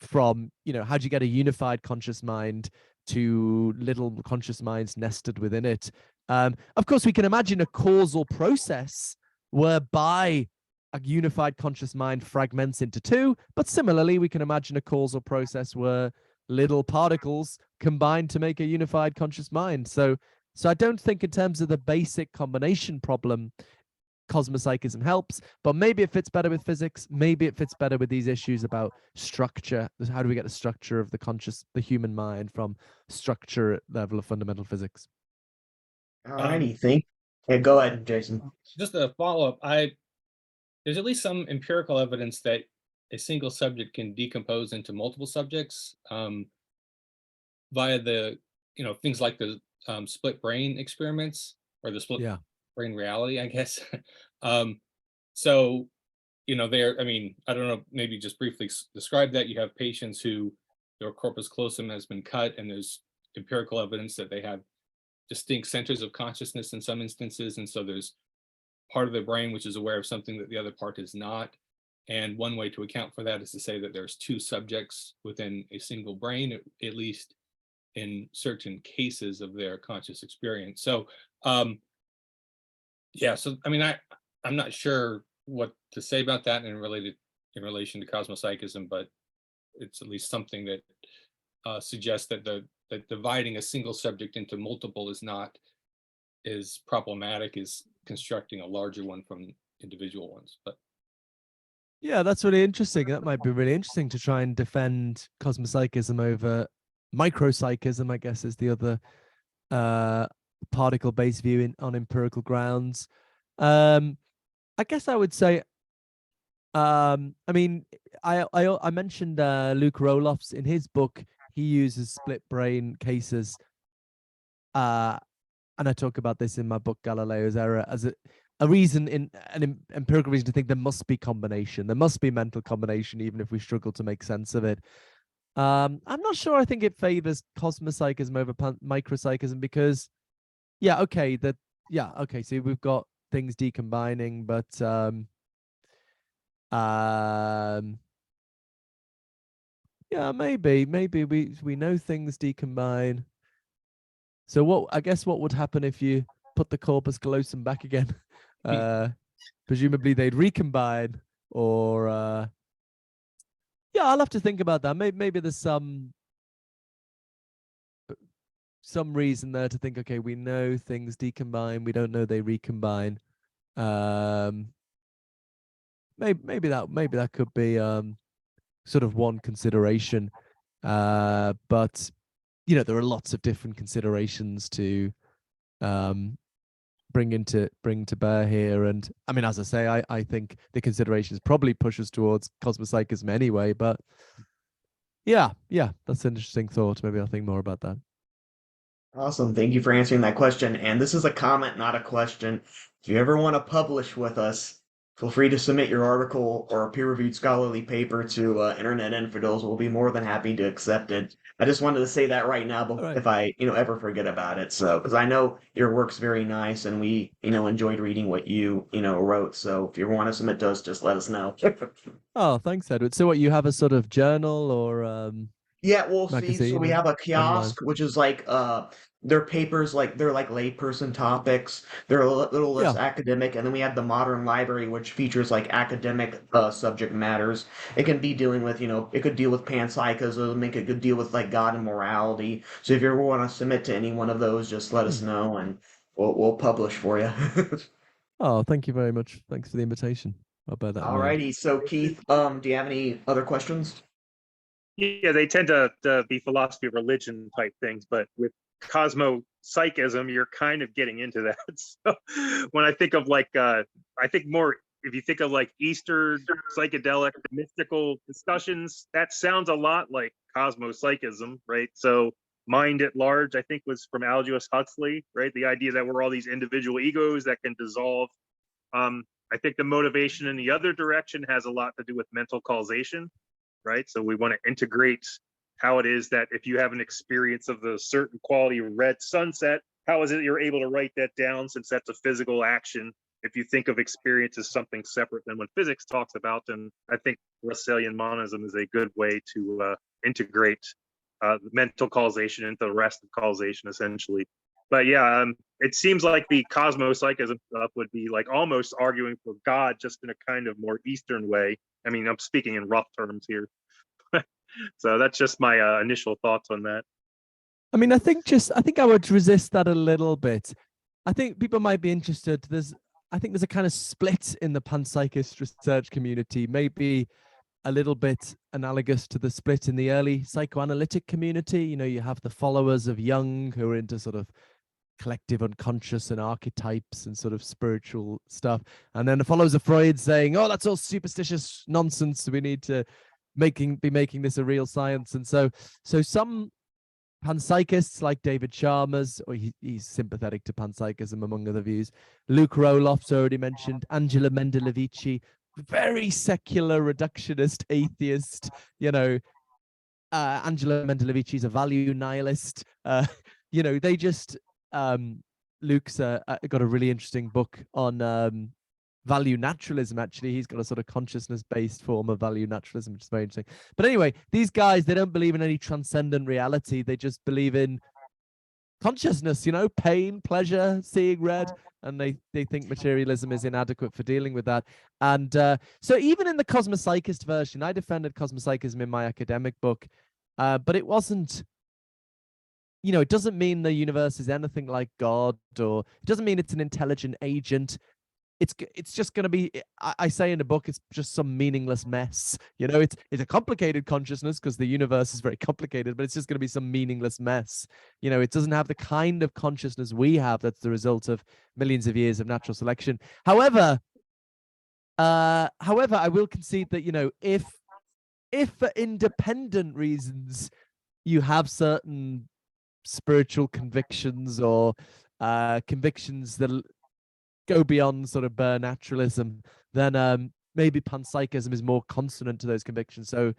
[SPEAKER 3] how do you get a unified conscious mind to little conscious minds nested within it. Of course, we can imagine a causal process whereby a unified conscious mind fragments into two, but similarly, we can imagine a causal process where little particles combine to make a unified conscious mind. So I don't think in terms of the basic combination problem, cosmopsychism helps, but maybe it fits better with physics. Maybe it fits better with these issues about structure. How do we get the structure of the human mind from structure at level of fundamental physics?
[SPEAKER 1] Alrighty, go ahead, Jason.
[SPEAKER 4] Just a follow-up. There's at least some empirical evidence that a single subject can decompose into multiple subjects via the, things like the split brain experiments, or the split brain reality, I guess. So, I don't know, maybe just briefly describe that. You have patients who their corpus callosum has been cut, and there's empirical evidence that they have distinct centers of consciousness in some instances. And so there's part of the brain which is aware of something that the other part is not. And one way to account for that is to say that there's two subjects within a single brain, at least in certain cases of their conscious experience. So, I'm not sure what to say about that in relation to cosmopsychism, but it's at least something that suggests that that dividing a single subject into multiple is problematic, is constructing a larger one from individual ones. But
[SPEAKER 3] yeah, that's really interesting. That might be really interesting to try and defend cosmopsychism over micropsychism, I guess, is the other particle-based view on empirical grounds. I guess I would say, I mentioned Luke Roloff's in his book. He uses split brain cases, and I talk about this in my book Galileo's Error as a reason, an empirical reason to think there must be combination. There must be mental combination, even if we struggle to make sense of it. I'm not sure. I think it favors cosmopsychism over micropsychism because, so we've got things decombining, but maybe we know things decombine. So what would happen if you put the corpus callosum back again? Presumably they'd recombine, or I'll have to think about that. Maybe there's some reason there to think, okay, we know things decombine, we don't know they recombine. Maybe that could be sort of one consideration, but there are lots of different considerations to bring to bear here. And I mean, as I say, I think the considerations probably push us towards cosmopsychism anyway, but yeah, that's an interesting thought. Maybe I'll think more about that.
[SPEAKER 1] Awesome. Thank you for answering that question. And this is a comment, not a question. If you ever want to publish with us, feel free to submit your article or a peer-reviewed scholarly paper to Internet Infidels. We'll be more than happy to accept it. I just wanted to say that right now, but if I, ever forget about it. So, because I know your work's very nice, and we, enjoyed reading what you, wrote. So, if you ever want to submit to us, just let us know.
[SPEAKER 3] Oh, thanks, Edward. So, what, you have a sort of journal or?
[SPEAKER 1] Yeah, we'll see. So
[SPEAKER 3] magazine
[SPEAKER 1] we have a
[SPEAKER 3] online.
[SPEAKER 1] kiosk, which is like their papers, like they're like layperson topics. They're a little less
[SPEAKER 3] Yeah.
[SPEAKER 1] academic, and then we have the modern library, which features like academic subject matters. It can be dealing with, it could deal with panpsychism, it could deal with like God and morality. So if you ever want to submit to any one of those, just let us
[SPEAKER 3] Hmm.
[SPEAKER 1] know, and we'll publish for you.
[SPEAKER 3] Oh, thank you very much. Thanks for the invitation. I'll bear that in mind.
[SPEAKER 1] Alrighty. So Keith, do you have any other questions?
[SPEAKER 2] Yeah, they tend to be philosophy of religion type things, but with Cosmo psychism, you're kind of getting into that. So when I think of like, I think more, if you think of like Eastern psychedelic mystical discussions, that sounds a lot like Cosmo psychism, right? So mind at large, I think, was from Aldous Huxley, right? The idea that we're all these individual egos that can dissolve. I think the motivation in the other direction has a lot to do with mental causation, right? So we want to integrate how it is that if you have an experience of the certain quality red sunset, how is it you're able to write that down, since that's a physical action? If you think of experience as something separate than what physics talks about, then I think Russellian monism is a good way to integrate mental causation into the rest of causation, essentially. But yeah, it seems like the cosmopsychism stuff would be like almost arguing for God, just in a kind of more Eastern way. I mean, I'm speaking in rough terms here. So that's just my initial thoughts on that.
[SPEAKER 3] I mean, I think I would resist that a little bit. I think people might be interested. I think there's a kind of split in the panpsychist research community, maybe a little bit analogous to the split in the early psychoanalytic community. You have the followers of Jung who are into sort of collective unconscious and archetypes and sort of spiritual stuff. And then the followers of Freud saying, oh, that's all superstitious nonsense. We need to be making this a real science. And so some panpsychists like David Chalmers, or he's sympathetic to panpsychism among other views. Luke Roloff's already mentioned, Angela Mendelevici, very secular reductionist atheist. Angela Mendelevici is a value nihilist. They just Luke's got a really interesting book on value naturalism. Actually, he's got a sort of consciousness-based form of value naturalism, which is very interesting. But anyway, these guys, they don't believe in any transcendent reality. They just believe in consciousness, pain, pleasure, seeing red, and they think materialism is inadequate for dealing with that. And so even in the cosmopsychist version, I defended cosmopsychism in my academic book, but it wasn't, it doesn't mean the universe is anything like God, or it doesn't mean it's an intelligent agent. It's just going to be, I say in the book, it's just some meaningless mess. It's a complicated consciousness because the universe is very complicated, but it's just going to be some meaningless mess. It doesn't have the kind of consciousness we have that's the result of millions of years of natural selection. However, I will concede that, if for independent reasons you have certain spiritual convictions or convictions that go beyond sort of bare naturalism, then maybe panpsychism is more consonant to those convictions. So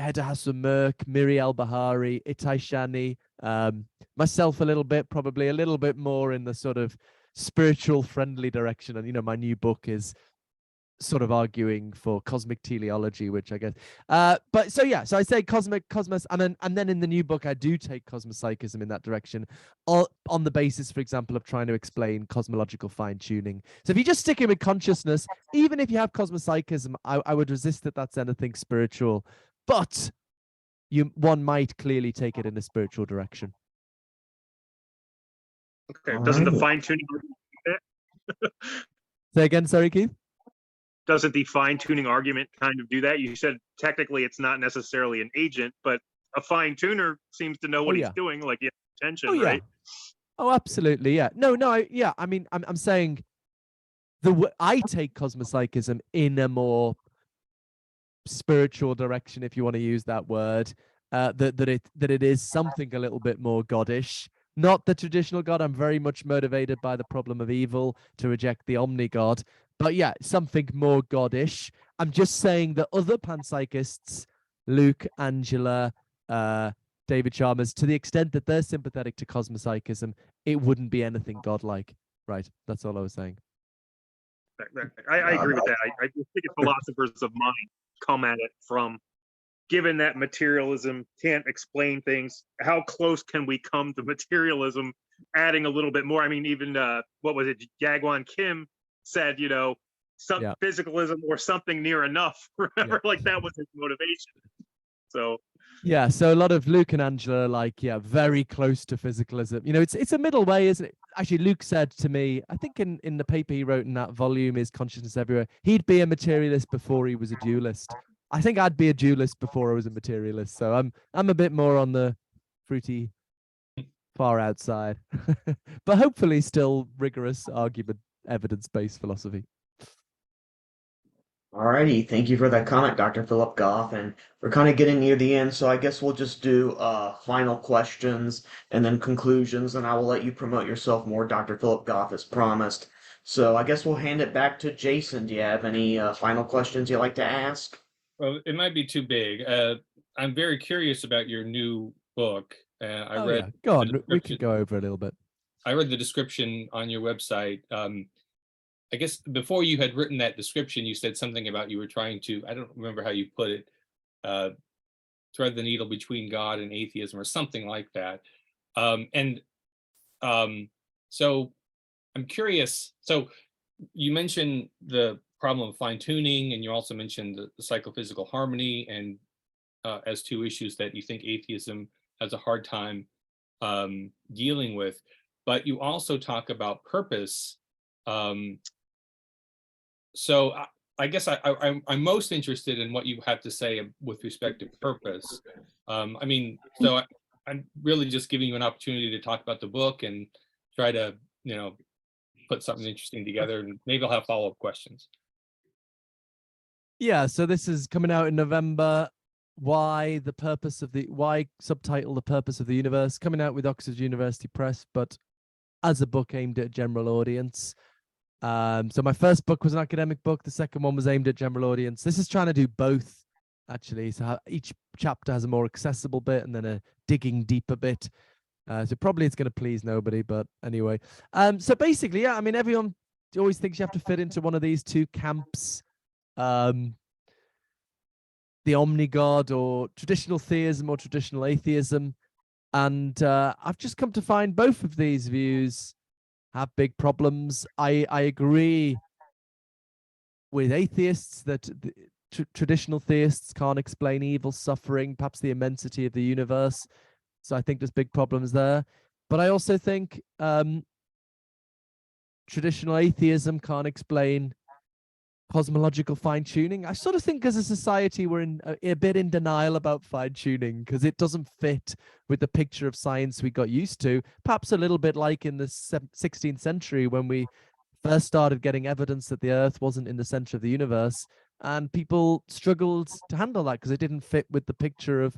[SPEAKER 3] Heda Hassan Merk, Miri al-Bahari, Itai Shani, myself a little bit, probably a little bit more in the sort of spiritual friendly direction. And, my new book is sort of arguing for cosmic teleology, which I guess, but so I say cosmos, and then in the new book I do take cosmopsychism in that direction, on the basis, for example, of trying to explain cosmological fine-tuning. So if you just stick in with consciousness, even if you have cosmopsychism, I would resist that that's anything spiritual, but one might clearly take it in a spiritual direction.
[SPEAKER 2] Okay, doesn't the fine-tuning
[SPEAKER 3] Say again, sorry, Keith?
[SPEAKER 2] Doesn't the fine-tuning argument kind of do that? You said technically it's not necessarily an agent, but a fine-tuner seems to know what he's doing, like he has attention, right?
[SPEAKER 3] Oh, absolutely, yeah. No, I mean, I'm saying I take cosmopsychism in a more spiritual direction, if you want to use that word, that it is something a little bit more goddish. Not the traditional God. I'm very much motivated by the problem of evil to reject the omni-God. But yeah, something more goddish. I'm just saying that other panpsychists, Luke, Angela, David Chalmers, to the extent that they're sympathetic to cosmopsychism, it wouldn't be anything godlike. Right. That's all I was saying.
[SPEAKER 2] I agree with that. I just think philosophers of mind come at it from given that materialism can't explain things, how close can we come to materialism adding a little bit more? I mean, even what was it, Jaegwon Kim said, you know, some
[SPEAKER 3] Yeah.
[SPEAKER 2] physicalism or something near enough. Remember, like that was his motivation. So
[SPEAKER 3] Yeah, so a lot of Luke and Angela are like, yeah, very close to physicalism. You know, it's a middle way, isn't it? Actually, Luke said to me, I think in the paper he wrote in that volume, Is Consciousness Everywhere, he'd be a materialist before he was a dualist. I think I'd be a dualist before I was a materialist. So I'm a bit more on the fruity far outside, but hopefully still rigorous argument, evidence-based philosophy.
[SPEAKER 1] Alrighty, thank you for that comment, Dr. Philip Goff. And we're kind of getting near the end, so I guess we'll just do final questions and then conclusions, and I will let you promote yourself more, Dr. Philip Goff, as promised. So I guess we'll hand it back to Jason. Do you have any final questions you'd like to ask?
[SPEAKER 4] Well, it might be too big. I'm very curious about your new book. I read.
[SPEAKER 3] Yeah. Go on,
[SPEAKER 4] the
[SPEAKER 3] we
[SPEAKER 4] description-
[SPEAKER 3] could go over a little bit.
[SPEAKER 4] I read the description on your website. I guess before you had written that description, you said something about you were trying to, I don't remember how you put it, thread the needle between God and atheism or something like that. So I'm curious. So you mentioned the problem of fine tuning, and you also mentioned the psychophysical harmony, and as two issues that you think atheism has a hard time dealing with. But you also talk about purpose. So I guess I'm most interested in what you have to say with respect to purpose. I mean, so I'm really just giving you an opportunity to talk about the book and try to, you know, put something interesting together, and maybe I'll have follow-up questions.
[SPEAKER 3] Yeah, so this is coming out in November. Why subtitle The Purpose of the Universe, coming out with Oxford University Press, but as a book aimed at a general audience. So my first book was an academic book. The second one was aimed at general audience. This is trying to do both, actually. So each chapter has a more accessible bit and then a digging deeper bit. So probably it's going to please nobody, but anyway. So basically, yeah, I mean, everyone always thinks you have to fit into one of these two camps. The omni-god, or traditional theism, or traditional atheism. And I've just come to find both of these views have big problems. I agree with atheists that traditional theists can't explain evil, suffering, perhaps the immensity of the universe. So I think there's big problems there. But I also think traditional atheism can't explain cosmological fine-tuning. I sort of think as a society we're a bit in denial about fine-tuning because it doesn't fit with the picture of science we got used to, perhaps a little bit like in the 16th century when we first started getting evidence that the earth wasn't in the center of the universe, and people struggled to handle that because it didn't fit with the picture of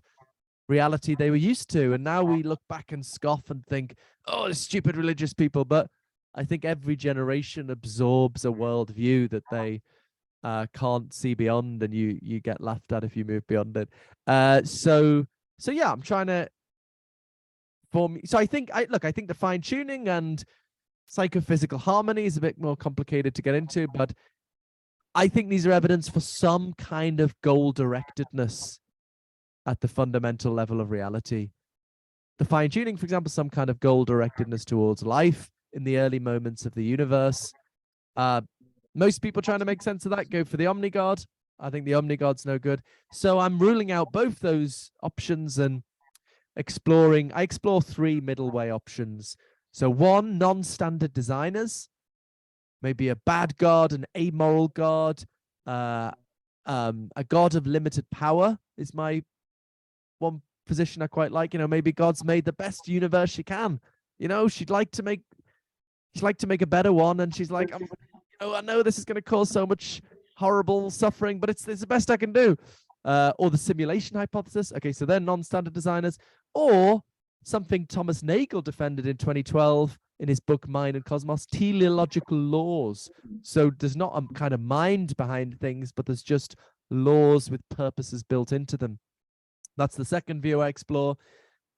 [SPEAKER 3] reality they were used to. And now we look back and scoff and think, oh, stupid religious people. But I think every generation absorbs a worldview that they can't see beyond, and you get laughed at if you move beyond it. So yeah, I'm trying to form. So I think the fine tuning and psychophysical harmony is a bit more complicated to get into, but I think these are evidence for some kind of goal directedness at the fundamental level of reality. The fine tuning, for example, some kind of goal directedness towards life in the early moments of the universe. Most people trying to make sense of that go for the omni-god. I think the omni-god's no good. So I'm ruling out both those options and I explore three middle way options. So one, non-standard designers, maybe a bad god, an amoral god, a god of limited power is my one position I quite like. You know, maybe God's made the best universe she can. You know, she'd like to make a better one, and she's like, I know this is going to cause so much horrible suffering, but it's the best I can do. Or the simulation hypothesis. Okay, so they're non-standard designers. Or something Thomas Nagel defended in 2012 in his book Mind and Cosmos, teleological laws. So there's not a kind of mind behind things, but there's just laws with purposes built into them. That's the second view I explore.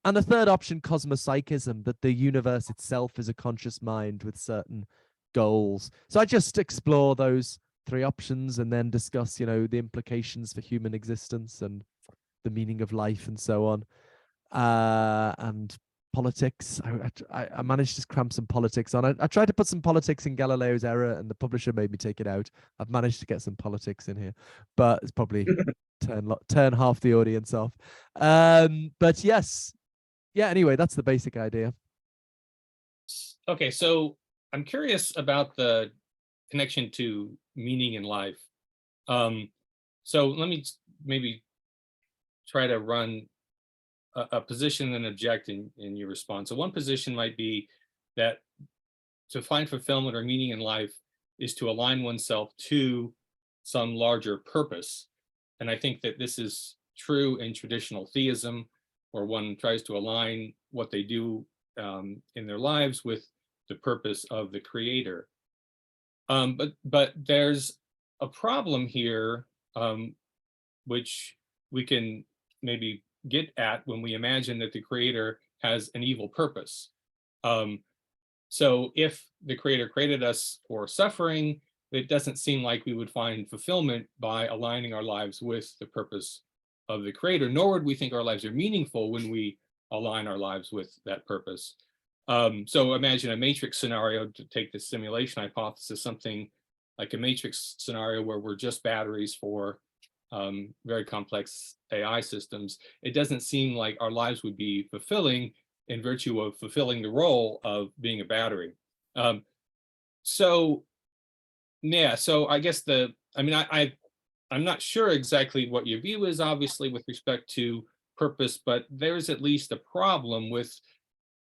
[SPEAKER 3] And the third option, cosmopsychism, that the universe itself is a conscious mind with certain goals. So I just explore those three options and then discuss, the implications for human existence. And the meaning of life and so on, and politics. I managed to cram some politics on. I tried to put some politics in Galileo's Error, and the publisher made me take it out. I've managed to get some politics in here, but it's probably turn half the audience off. But yes, yeah. Anyway, that's the basic idea.
[SPEAKER 4] Okay, so I'm curious about the connection to meaning in life. So let me maybe try to run a position and object in your response. So one position might be that to find fulfillment or meaning in life is to align oneself to some larger purpose. And I think that this is true in traditional theism, where one tries to align what they do in their lives with the purpose of the creator. But there's a problem here, which we can maybe get at when we imagine that the creator has an evil purpose. So if the creator created us for suffering, it doesn't seem like we would find fulfillment by aligning our lives with the purpose of the creator, nor would we think our lives are meaningful when we align our lives with that purpose. So imagine a matrix scenario, to take the simulation hypothesis, something like a matrix scenario where we're just batteries for very complex AI systems. It doesn't seem like our lives would be fulfilling in virtue of fulfilling the role of being a battery. So yeah, so I guess I'm not sure exactly what your view is, obviously, with respect to purpose, but there's at least a problem with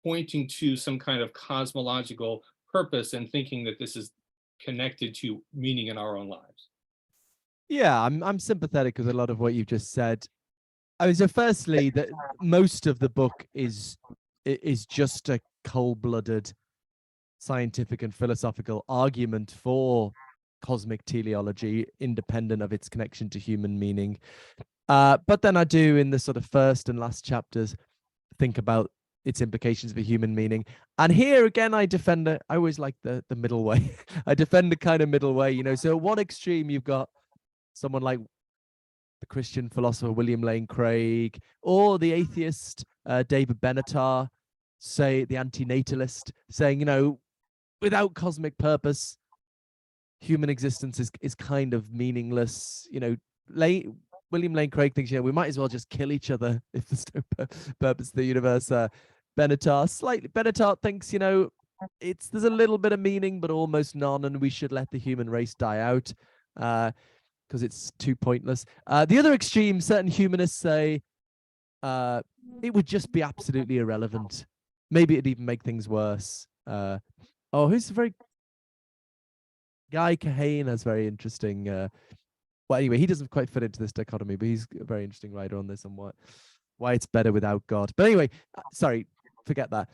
[SPEAKER 4] pointing to some kind of cosmological purpose and thinking that this is connected to meaning in our own lives.
[SPEAKER 3] Yeah, I'm sympathetic with a lot of what you've just said. I mean, so firstly, that most of the book is just a cold-blooded scientific and philosophical argument for cosmic teleology, independent of its connection to human meaning. But then I do, in the sort of first and last chapters, think about its implications for human meaning. And here again, I always like the middle way. I defend the kind of middle way, So at one extreme, you've got someone like the Christian philosopher William Lane Craig, or the atheist David Benatar, say the anti-natalist, saying, without cosmic purpose, human existence is kind of meaningless. William Lane Craig thinks, we might as well just kill each other if there's no purpose to the universe. Benatar thinks, there's a little bit of meaning, but almost none, and we should let the human race die out because it's too pointless. The other extreme, certain humanists say it would just be absolutely irrelevant. Maybe it'd even make things worse. Who's a very... Guy Kahane has very interesting... well, anyway, he doesn't quite fit into this dichotomy, but he's a very interesting writer on this, and why it's better without God. But anyway, sorry, forget that.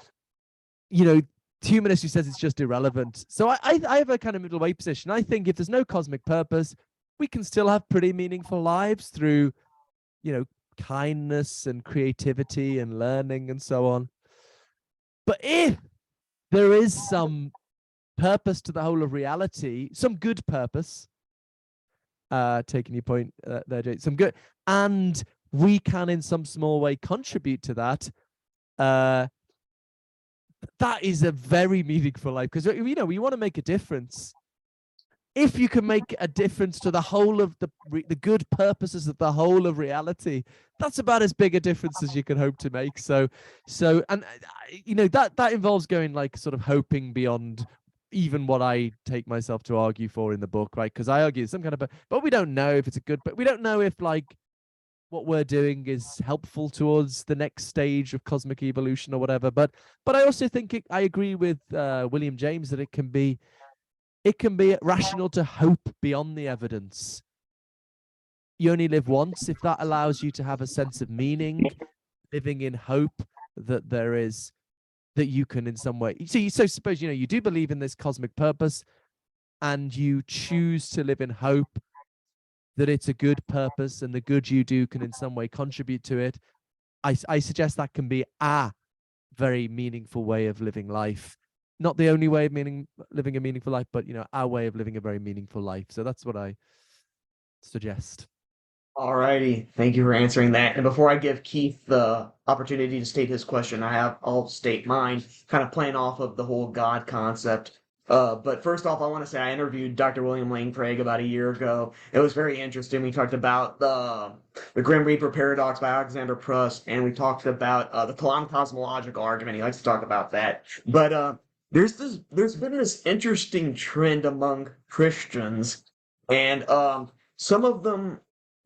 [SPEAKER 3] Humanist who says it's just irrelevant. So I have a kind of middle way position. I think if there's no cosmic purpose, we can still have pretty meaningful lives through, kindness and creativity and learning and so on. But if there is some purpose to the whole of reality, some good purpose, taking your point there, Jay, some good, and we can in some small way contribute to that, that is a very meaningful life, because we want to make a difference. If you can make a difference to the whole of the good purposes of the whole of reality, that's about as big a difference as you can hope to make. So that involves going like sort of hoping beyond even what I take myself to argue for in the book, right? Because I argue some kind of, but we don't know if it's a good, but we don't know if like what we're doing is helpful towards the next stage of cosmic evolution or whatever. But I also think I agree with William James that it can be rational to hope beyond the evidence. You only live once. If that allows you to have a sense of meaning, living in hope that you can in some way. So suppose, you do believe in this cosmic purpose and you choose to live in hope that it's a good purpose and the good you do can in some way contribute to it. I suggest that can be a very meaningful way of living life. Not the only way of living a meaningful life, but our way of living a very meaningful life. So that's what I suggest.
[SPEAKER 1] All righty. Thank you for answering that. And before I give Keith the opportunity to state his question, I'll state mine, kind of playing off of the whole God concept. But first off, I want to say I interviewed Dr. William Lane Craig about a year ago. It was very interesting. We talked about the Grim Reaper paradox by Alexander Pruss, and we talked about the Kalam cosmological argument. He likes to talk about that. But there's been this interesting trend among Christians, and some of them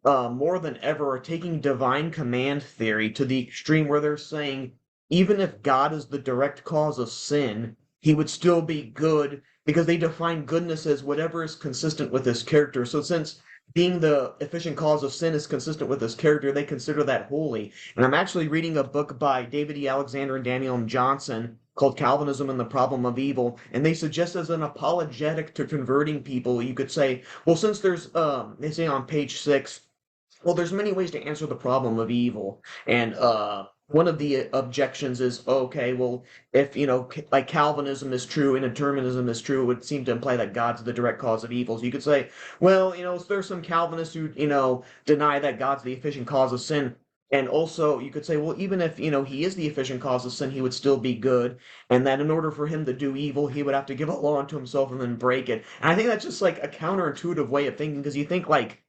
[SPEAKER 1] more than ever are taking divine command theory to the extreme where they're saying even if God is the direct cause of sin, he would still be good because they define goodness as whatever is consistent with his character. So since being the efficient cause of sin is consistent with his character, they consider that holy. And I'm actually reading a book by David E. Alexander and Daniel M. Johnson called Calvinism and the Problem of Evil, and they suggest as an apologetic to converting people, you could say, well, since there's they say on page 6, well, there's many ways to answer the problem of evil, and one of the objections is, okay, well, if like Calvinism is true and determinism is true, it would seem to imply that God's the direct cause of evil. So you could say, well, there's some Calvinists who deny that God's the efficient cause of sin, and also you could say, well, even if he is the efficient cause of sin, he would still be good, and that in order for him to do evil, he would have to give a law unto himself and then break it. And I think that's just like a counterintuitive way of thinking because you think like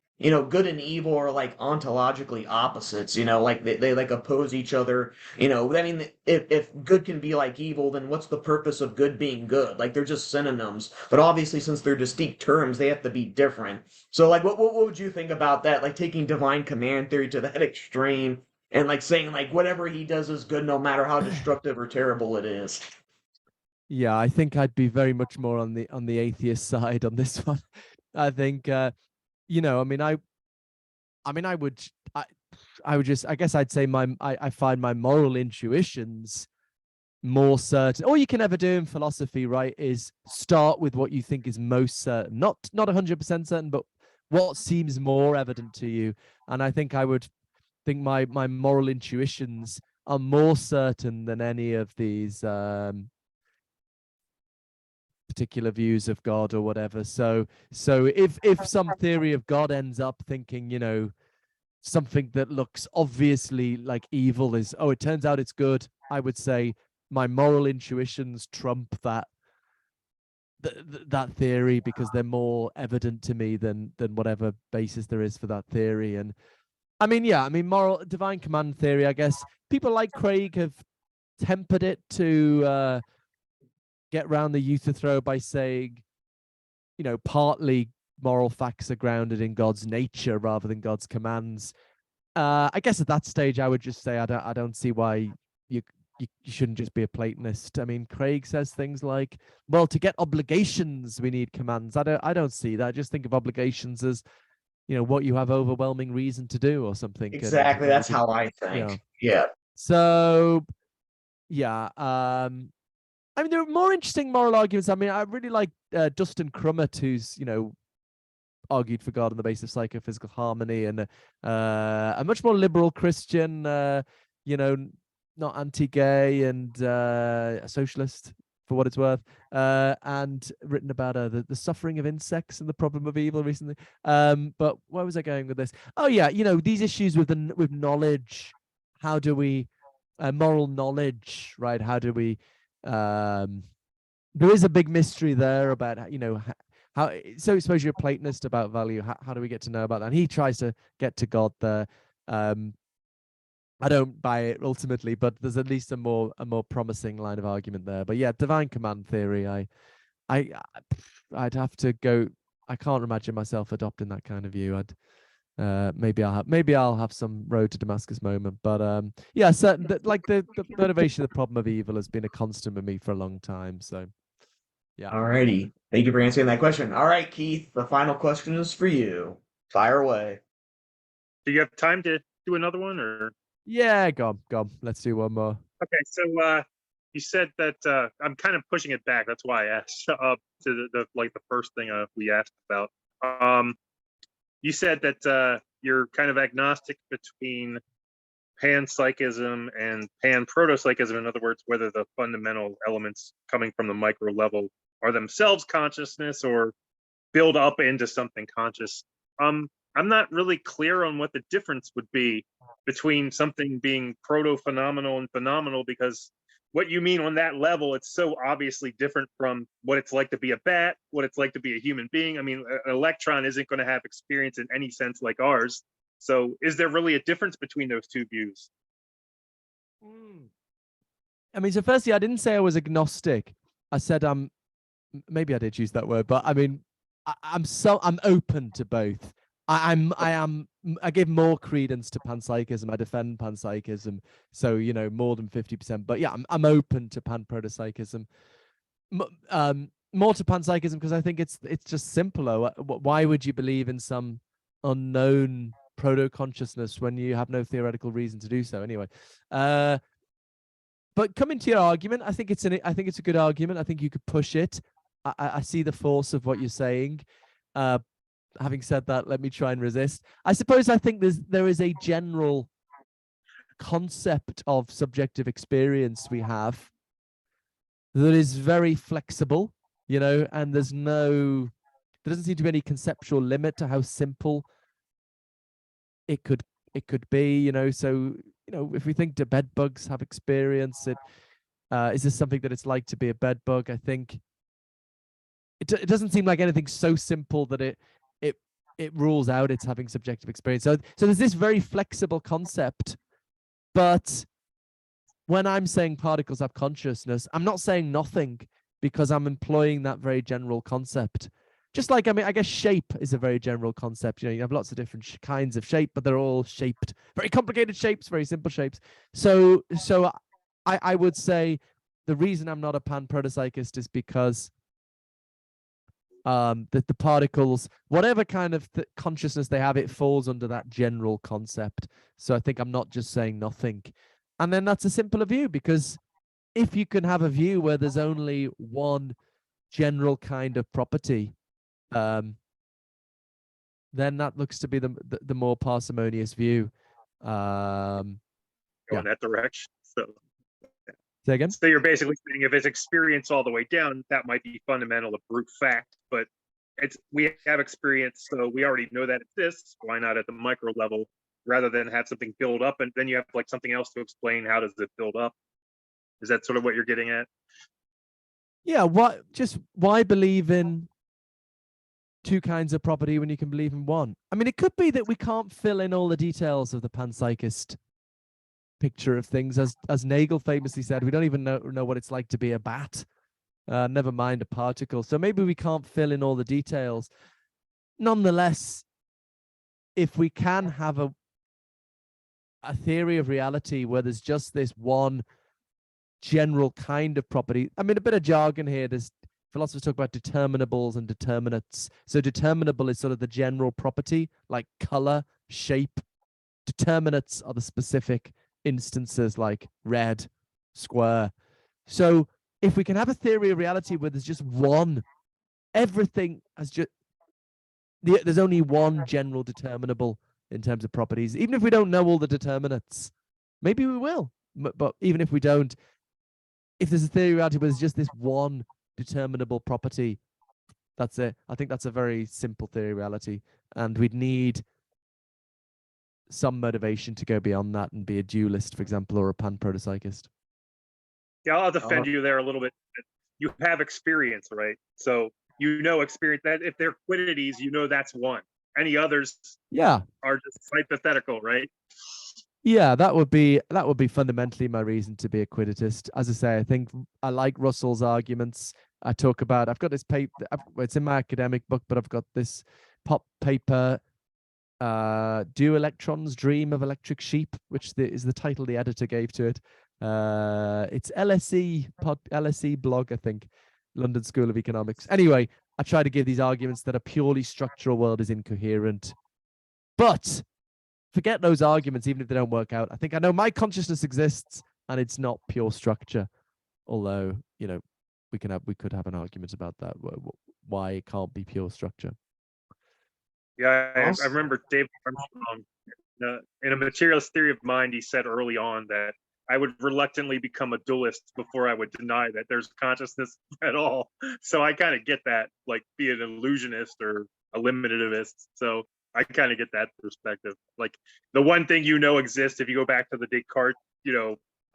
[SPEAKER 1] good and evil are like ontologically opposites, like they like oppose each other. I mean, if good can be like evil, then what's the purpose of good being good? Like they're just synonyms. But obviously, since they're distinct terms, they have to be different. So like what would you think about that? Like taking divine command theory to that extreme and like saying like whatever he does is good no matter how destructive or terrible it is.
[SPEAKER 3] Yeah, I think I'd be very much more on the atheist side on this one. I think I mean I would I would just I guess I'd say I find my moral intuitions more certain. All you can ever do in philosophy, right, is start with what you think is most certain, not 100% certain, but what seems more evident to you. And I think I would think my moral intuitions are more certain than any of these particular views of God or whatever. So if some theory of God ends up thinking, something that looks obviously like evil is, oh, it turns out it's good, I would say my moral intuitions trump that theory because they're more evident to me than whatever basis there is for that theory. And I mean, moral divine command theory, I guess people like Craig have tempered it to get around the euthythro by saying, partly moral facts are grounded in God's nature rather than God's commands. I guess at that stage, I would just say I don't see why you shouldn't just be a Platonist. I mean, Craig says things like, well, to get obligations, we need commands. I don't see that. I just think of obligations as, what you have overwhelming reason to do or something.
[SPEAKER 1] Exactly, that's how I think. Yeah.
[SPEAKER 3] So, yeah. I mean, there are more interesting moral arguments. I mean, I really like Dustin Crummett, who's, argued for God on the basis of psychophysical harmony, and a much more liberal Christian, not anti-gay and a socialist for what it's worth, and written about the suffering of insects and the problem of evil recently. But where was I going with this? Oh yeah, these issues with knowledge. How do we moral knowledge, right? How do we there is a big mystery there about how so suppose you're a Platonist about value, how do we get to know about that? And he tries to get to God there. I don't buy it ultimately, but there's at least a more promising line of argument there. But yeah, divine command theory, I'd have to go. I can't imagine myself adopting that kind of view. Maybe I'll have some road to Damascus moment, but yeah, certain that like the motivation of the problem of evil has been a constant with me for a long time. So yeah.
[SPEAKER 1] All righty. Thank you for answering that question. All right, Keith, the final question is for you. Fire away.
[SPEAKER 2] Do you have time to do another one, or?
[SPEAKER 3] Yeah, go on. Let's do one more.
[SPEAKER 2] Okay, so you said that I'm kind of pushing it back. That's why I asked up to the first thing we asked about. You said that you're kind of agnostic between panpsychism and pan-proto-psychism. In other words, whether the fundamental elements coming from the micro level are themselves consciousness or build up into something conscious. I'm not really clear on what the difference would be between something being proto-phenomenal and phenomenal, because what you mean on that level, it's so obviously different from what it's like to be a bat, what it's like to be a human being. I mean, an electron isn't going to have experience in any sense like ours. So is there really a difference between those two views?
[SPEAKER 3] I mean, so firstly, I didn't say I was agnostic. I said maybe I did use that word, but I mean, I'm open to both. I give more credence to panpsychism. I defend panpsychism, so more than 50%. But yeah, I'm open to panprotopsychism. More to panpsychism because I think it's just simpler. Why would you believe in some unknown proto-consciousness when you have no theoretical reason to do so? Anyway, but coming to your argument, I think it's a good argument. I think you could push it. I see the force of what you're saying. Having said that, let me try and resist. I suppose I think there is a general concept of subjective experience we have that is very flexible, and there doesn't seem to be any conceptual limit to how simple it could be, So, if we think do bed bugs have experience, is this something that it's like to be a bed bug? I think it doesn't seem like anything so simple that it rules out it's having subjective experience. So there's this very flexible concept, but when I'm saying particles have consciousness, I'm not saying nothing because I'm employing that very general concept. Just like, I guess shape is a very general concept. You have lots of different kinds of shape, but they're all shaped, very complicated shapes, very simple shapes. So I would say the reason I'm not a pan-protopsychist is because that the particles, whatever kind of consciousness they have, it falls under that general concept. So I think I'm not just saying nothing. And then that's a simpler view, because if you can have a view where there's only one general kind of property, then that looks to be the more parsimonious view.
[SPEAKER 2] Go in that direction. So
[SPEAKER 3] say again?
[SPEAKER 2] So you're basically saying if it's experience all the way down, that might be fundamental to brute fact, but we have experience, so we already know that exists. Why not at the micro level, rather than have something build up and then you have like something else to explain how does it build up? Is that sort of what you're getting at?
[SPEAKER 3] Yeah. Why believe in two kinds of property when you can believe in one? I mean, it could be that we can't fill in all the details of the panpsychist picture of things. As Nagel famously said, we don't even know what it's like to be a bat, never mind a particle. So maybe we can't fill in all the details. Nonetheless, if we can have a theory of reality where there's just this one general kind of property, I mean, a bit of jargon here, there's philosophers talk about determinables and determinates. So determinable is sort of the general property, like color, shape. Determinates are the specific instances, like red, square. So if we can have a theory of reality where there's just one, everything has just, there's only one general determinable in terms of properties, even if we don't know all the determinants, maybe we will. But even if we don't, if there's a theory of reality where there's just this one determinable property, that's it. I think that's a very simple theory of reality, and we'd need some motivation to go beyond that and be a dualist, for example, or a pan-protopsychist.
[SPEAKER 2] Yeah, I'll defend you there a little bit. You have experience, right? So experience that if they're quiddities, that's one. Any others are just hypothetical, right?
[SPEAKER 3] Yeah, that would be fundamentally my reason to be a quidditist. As I say, I think I like Russell's arguments. I've got this paper, it's in my academic book, but I've got this pop paper, Do Electrons Dream of Electric Sheep, which is the title the editor gave to it. It's LSE blog, I think, London School of Economics. Anyway, I try to give these arguments that a purely structural world is incoherent. But forget those arguments, even if they don't work out. I think I know my consciousness exists and it's not pure structure. Although, we could have an argument about that, why it can't be pure structure.
[SPEAKER 2] Yeah, I remember David Armstrong, in a materialist theory of mind, he said early on that I would reluctantly become a dualist before I would deny that there's consciousness at all. So I kind of get that, like be an illusionist or a limitativist. So I kind of get that perspective. Like the one thing you know exists, if you go back to the Descartes,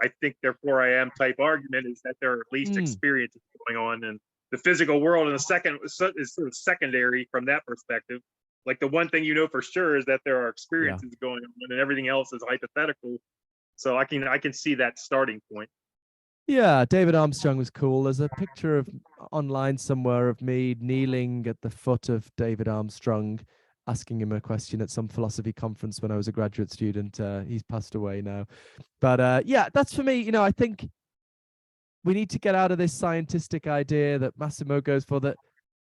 [SPEAKER 2] I think therefore I am type argument, is that there are at least experiences going on, and the physical world in the second is sort of secondary from that perspective. Like the one thing you know for sure is that there are experiences going on, and everything else is hypothetical. So I can see that starting point.
[SPEAKER 3] Yeah, David Armstrong was cool. There's a picture of online somewhere of me kneeling at the foot of David Armstrong, asking him a question at some philosophy conference when I was a graduate student. He's passed away now. But yeah, that's for me. I think we need to get out of this scientific idea that Massimo goes for, that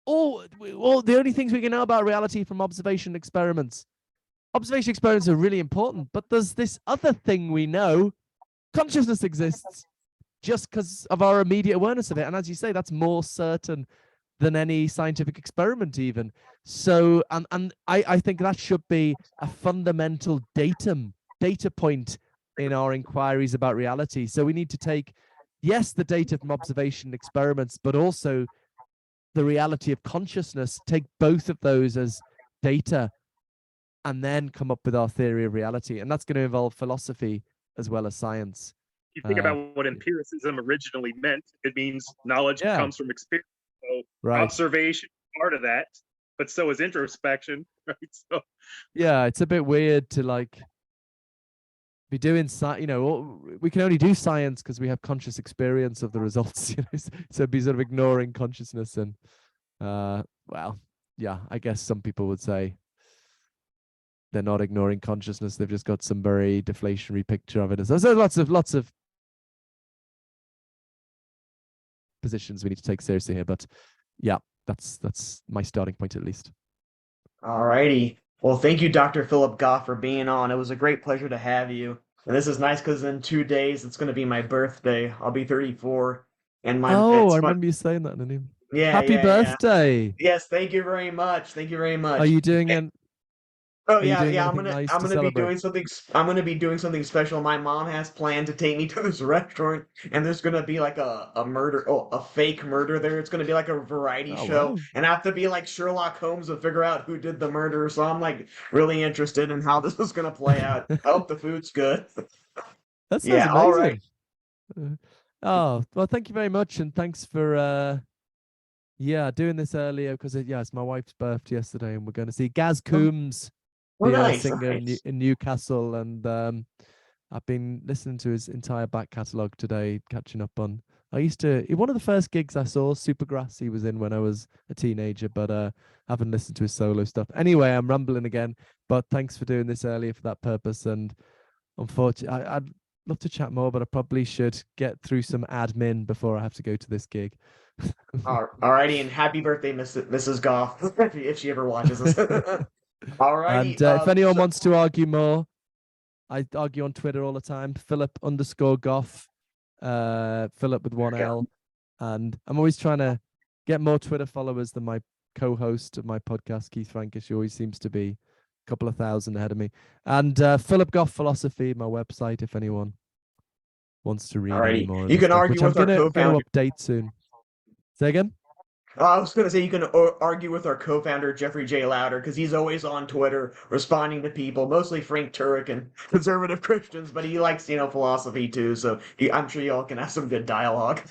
[SPEAKER 3] the only things we can know about reality from observation experiments. Observation experiments are really important, but there's this other thing we know. Consciousness exists just because of our immediate awareness of it. And as you say, that's more certain than any scientific experiment even. So, and I think that should be a fundamental data point in our inquiries about reality. So we need to take, yes, the data from observation experiments, but also the reality of consciousness, take both of those as data, and then come up with our theory of reality. And that's going to involve philosophy as well as science.
[SPEAKER 2] You think about what empiricism originally meant. It means knowledge comes from experience. So observation is part of that, but so is introspection, right? So
[SPEAKER 3] yeah, it's a bit weird to be doing we can only do science because we have conscious experience of the results. So be sort of ignoring consciousness, and well, yeah, I guess some people would say they're not ignoring consciousness. They've just got some very deflationary picture of it. So there's lots of positions we need to take seriously here, but yeah, that's my starting point at least.
[SPEAKER 1] All righty. Well, thank you, Dr. Philip Goff, for being on. It was a great pleasure to have you. And this is nice because in 2 days it's going to be my birthday. I'll be 34, and
[SPEAKER 3] I remember you saying that, didn't you?
[SPEAKER 1] Yeah,
[SPEAKER 3] happy birthday.
[SPEAKER 1] Yeah. Yes, thank you very much. Thank you very much.
[SPEAKER 3] Are you doing an
[SPEAKER 1] Oh yeah, I'm gonna be doing something. I'm gonna be doing something special. My mom has planned to take me to this restaurant, and there's gonna be like a murder, a fake murder there. It's gonna be like a variety show,
[SPEAKER 3] wow.
[SPEAKER 1] and I have to be like Sherlock Holmes to figure out who did the murder. So I'm like really interested in how this is gonna play out. I hope the food's good.
[SPEAKER 3] That sounds
[SPEAKER 1] Yeah,
[SPEAKER 3] amazing.
[SPEAKER 1] all right.
[SPEAKER 3] Oh, well, thank you very much, and thanks for doing this earlier because it's my wife's birthday yesterday, and we're going to see Gaz Coombs.
[SPEAKER 1] Nice,
[SPEAKER 3] singer
[SPEAKER 1] nice.
[SPEAKER 3] in Newcastle, and I've been listening to his entire back catalogue today, catching up on. One of the first gigs I saw, Supergrass, he was in when I was a teenager, but haven't listened to his solo stuff. Anyway, I'm rambling again, but thanks for doing this earlier for that purpose. And unfortunately, I'd love to chat more, but I probably should get through some admin before I have to go to this gig.
[SPEAKER 1] All righty, and happy birthday, Mrs. Goff, if she ever watches this. All righty.
[SPEAKER 3] And if anyone wants to argue more, I argue on Twitter all the time. Philip_Goff, Philip with one L, and I'm always trying to get more Twitter followers than my co-host of my podcast, Keith Frankish. He always seems to be a couple of thousand ahead of me. And Philip Goff Philosophy, my website, if anyone wants to read any more.
[SPEAKER 1] You can argue with our co-founder.
[SPEAKER 3] I'm going to update soon. Say again?
[SPEAKER 1] I was going to say you can argue with our co-founder, Jeffrey J. Louder, because he's always on Twitter responding to people, mostly Frank Turek and conservative Christians, but he likes, philosophy too, so I'm sure y'all can have some good dialogue.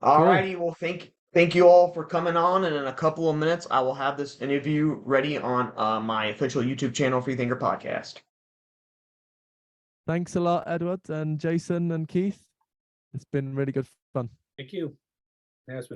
[SPEAKER 1] All righty, well, thank you all for coming on, and in a couple of minutes, I will have this interview ready on my official YouTube channel, Freethinker Podcast.
[SPEAKER 3] Thanks a lot, Edward and Jason and Keith. It's been really good fun.
[SPEAKER 4] Thank you. It has been.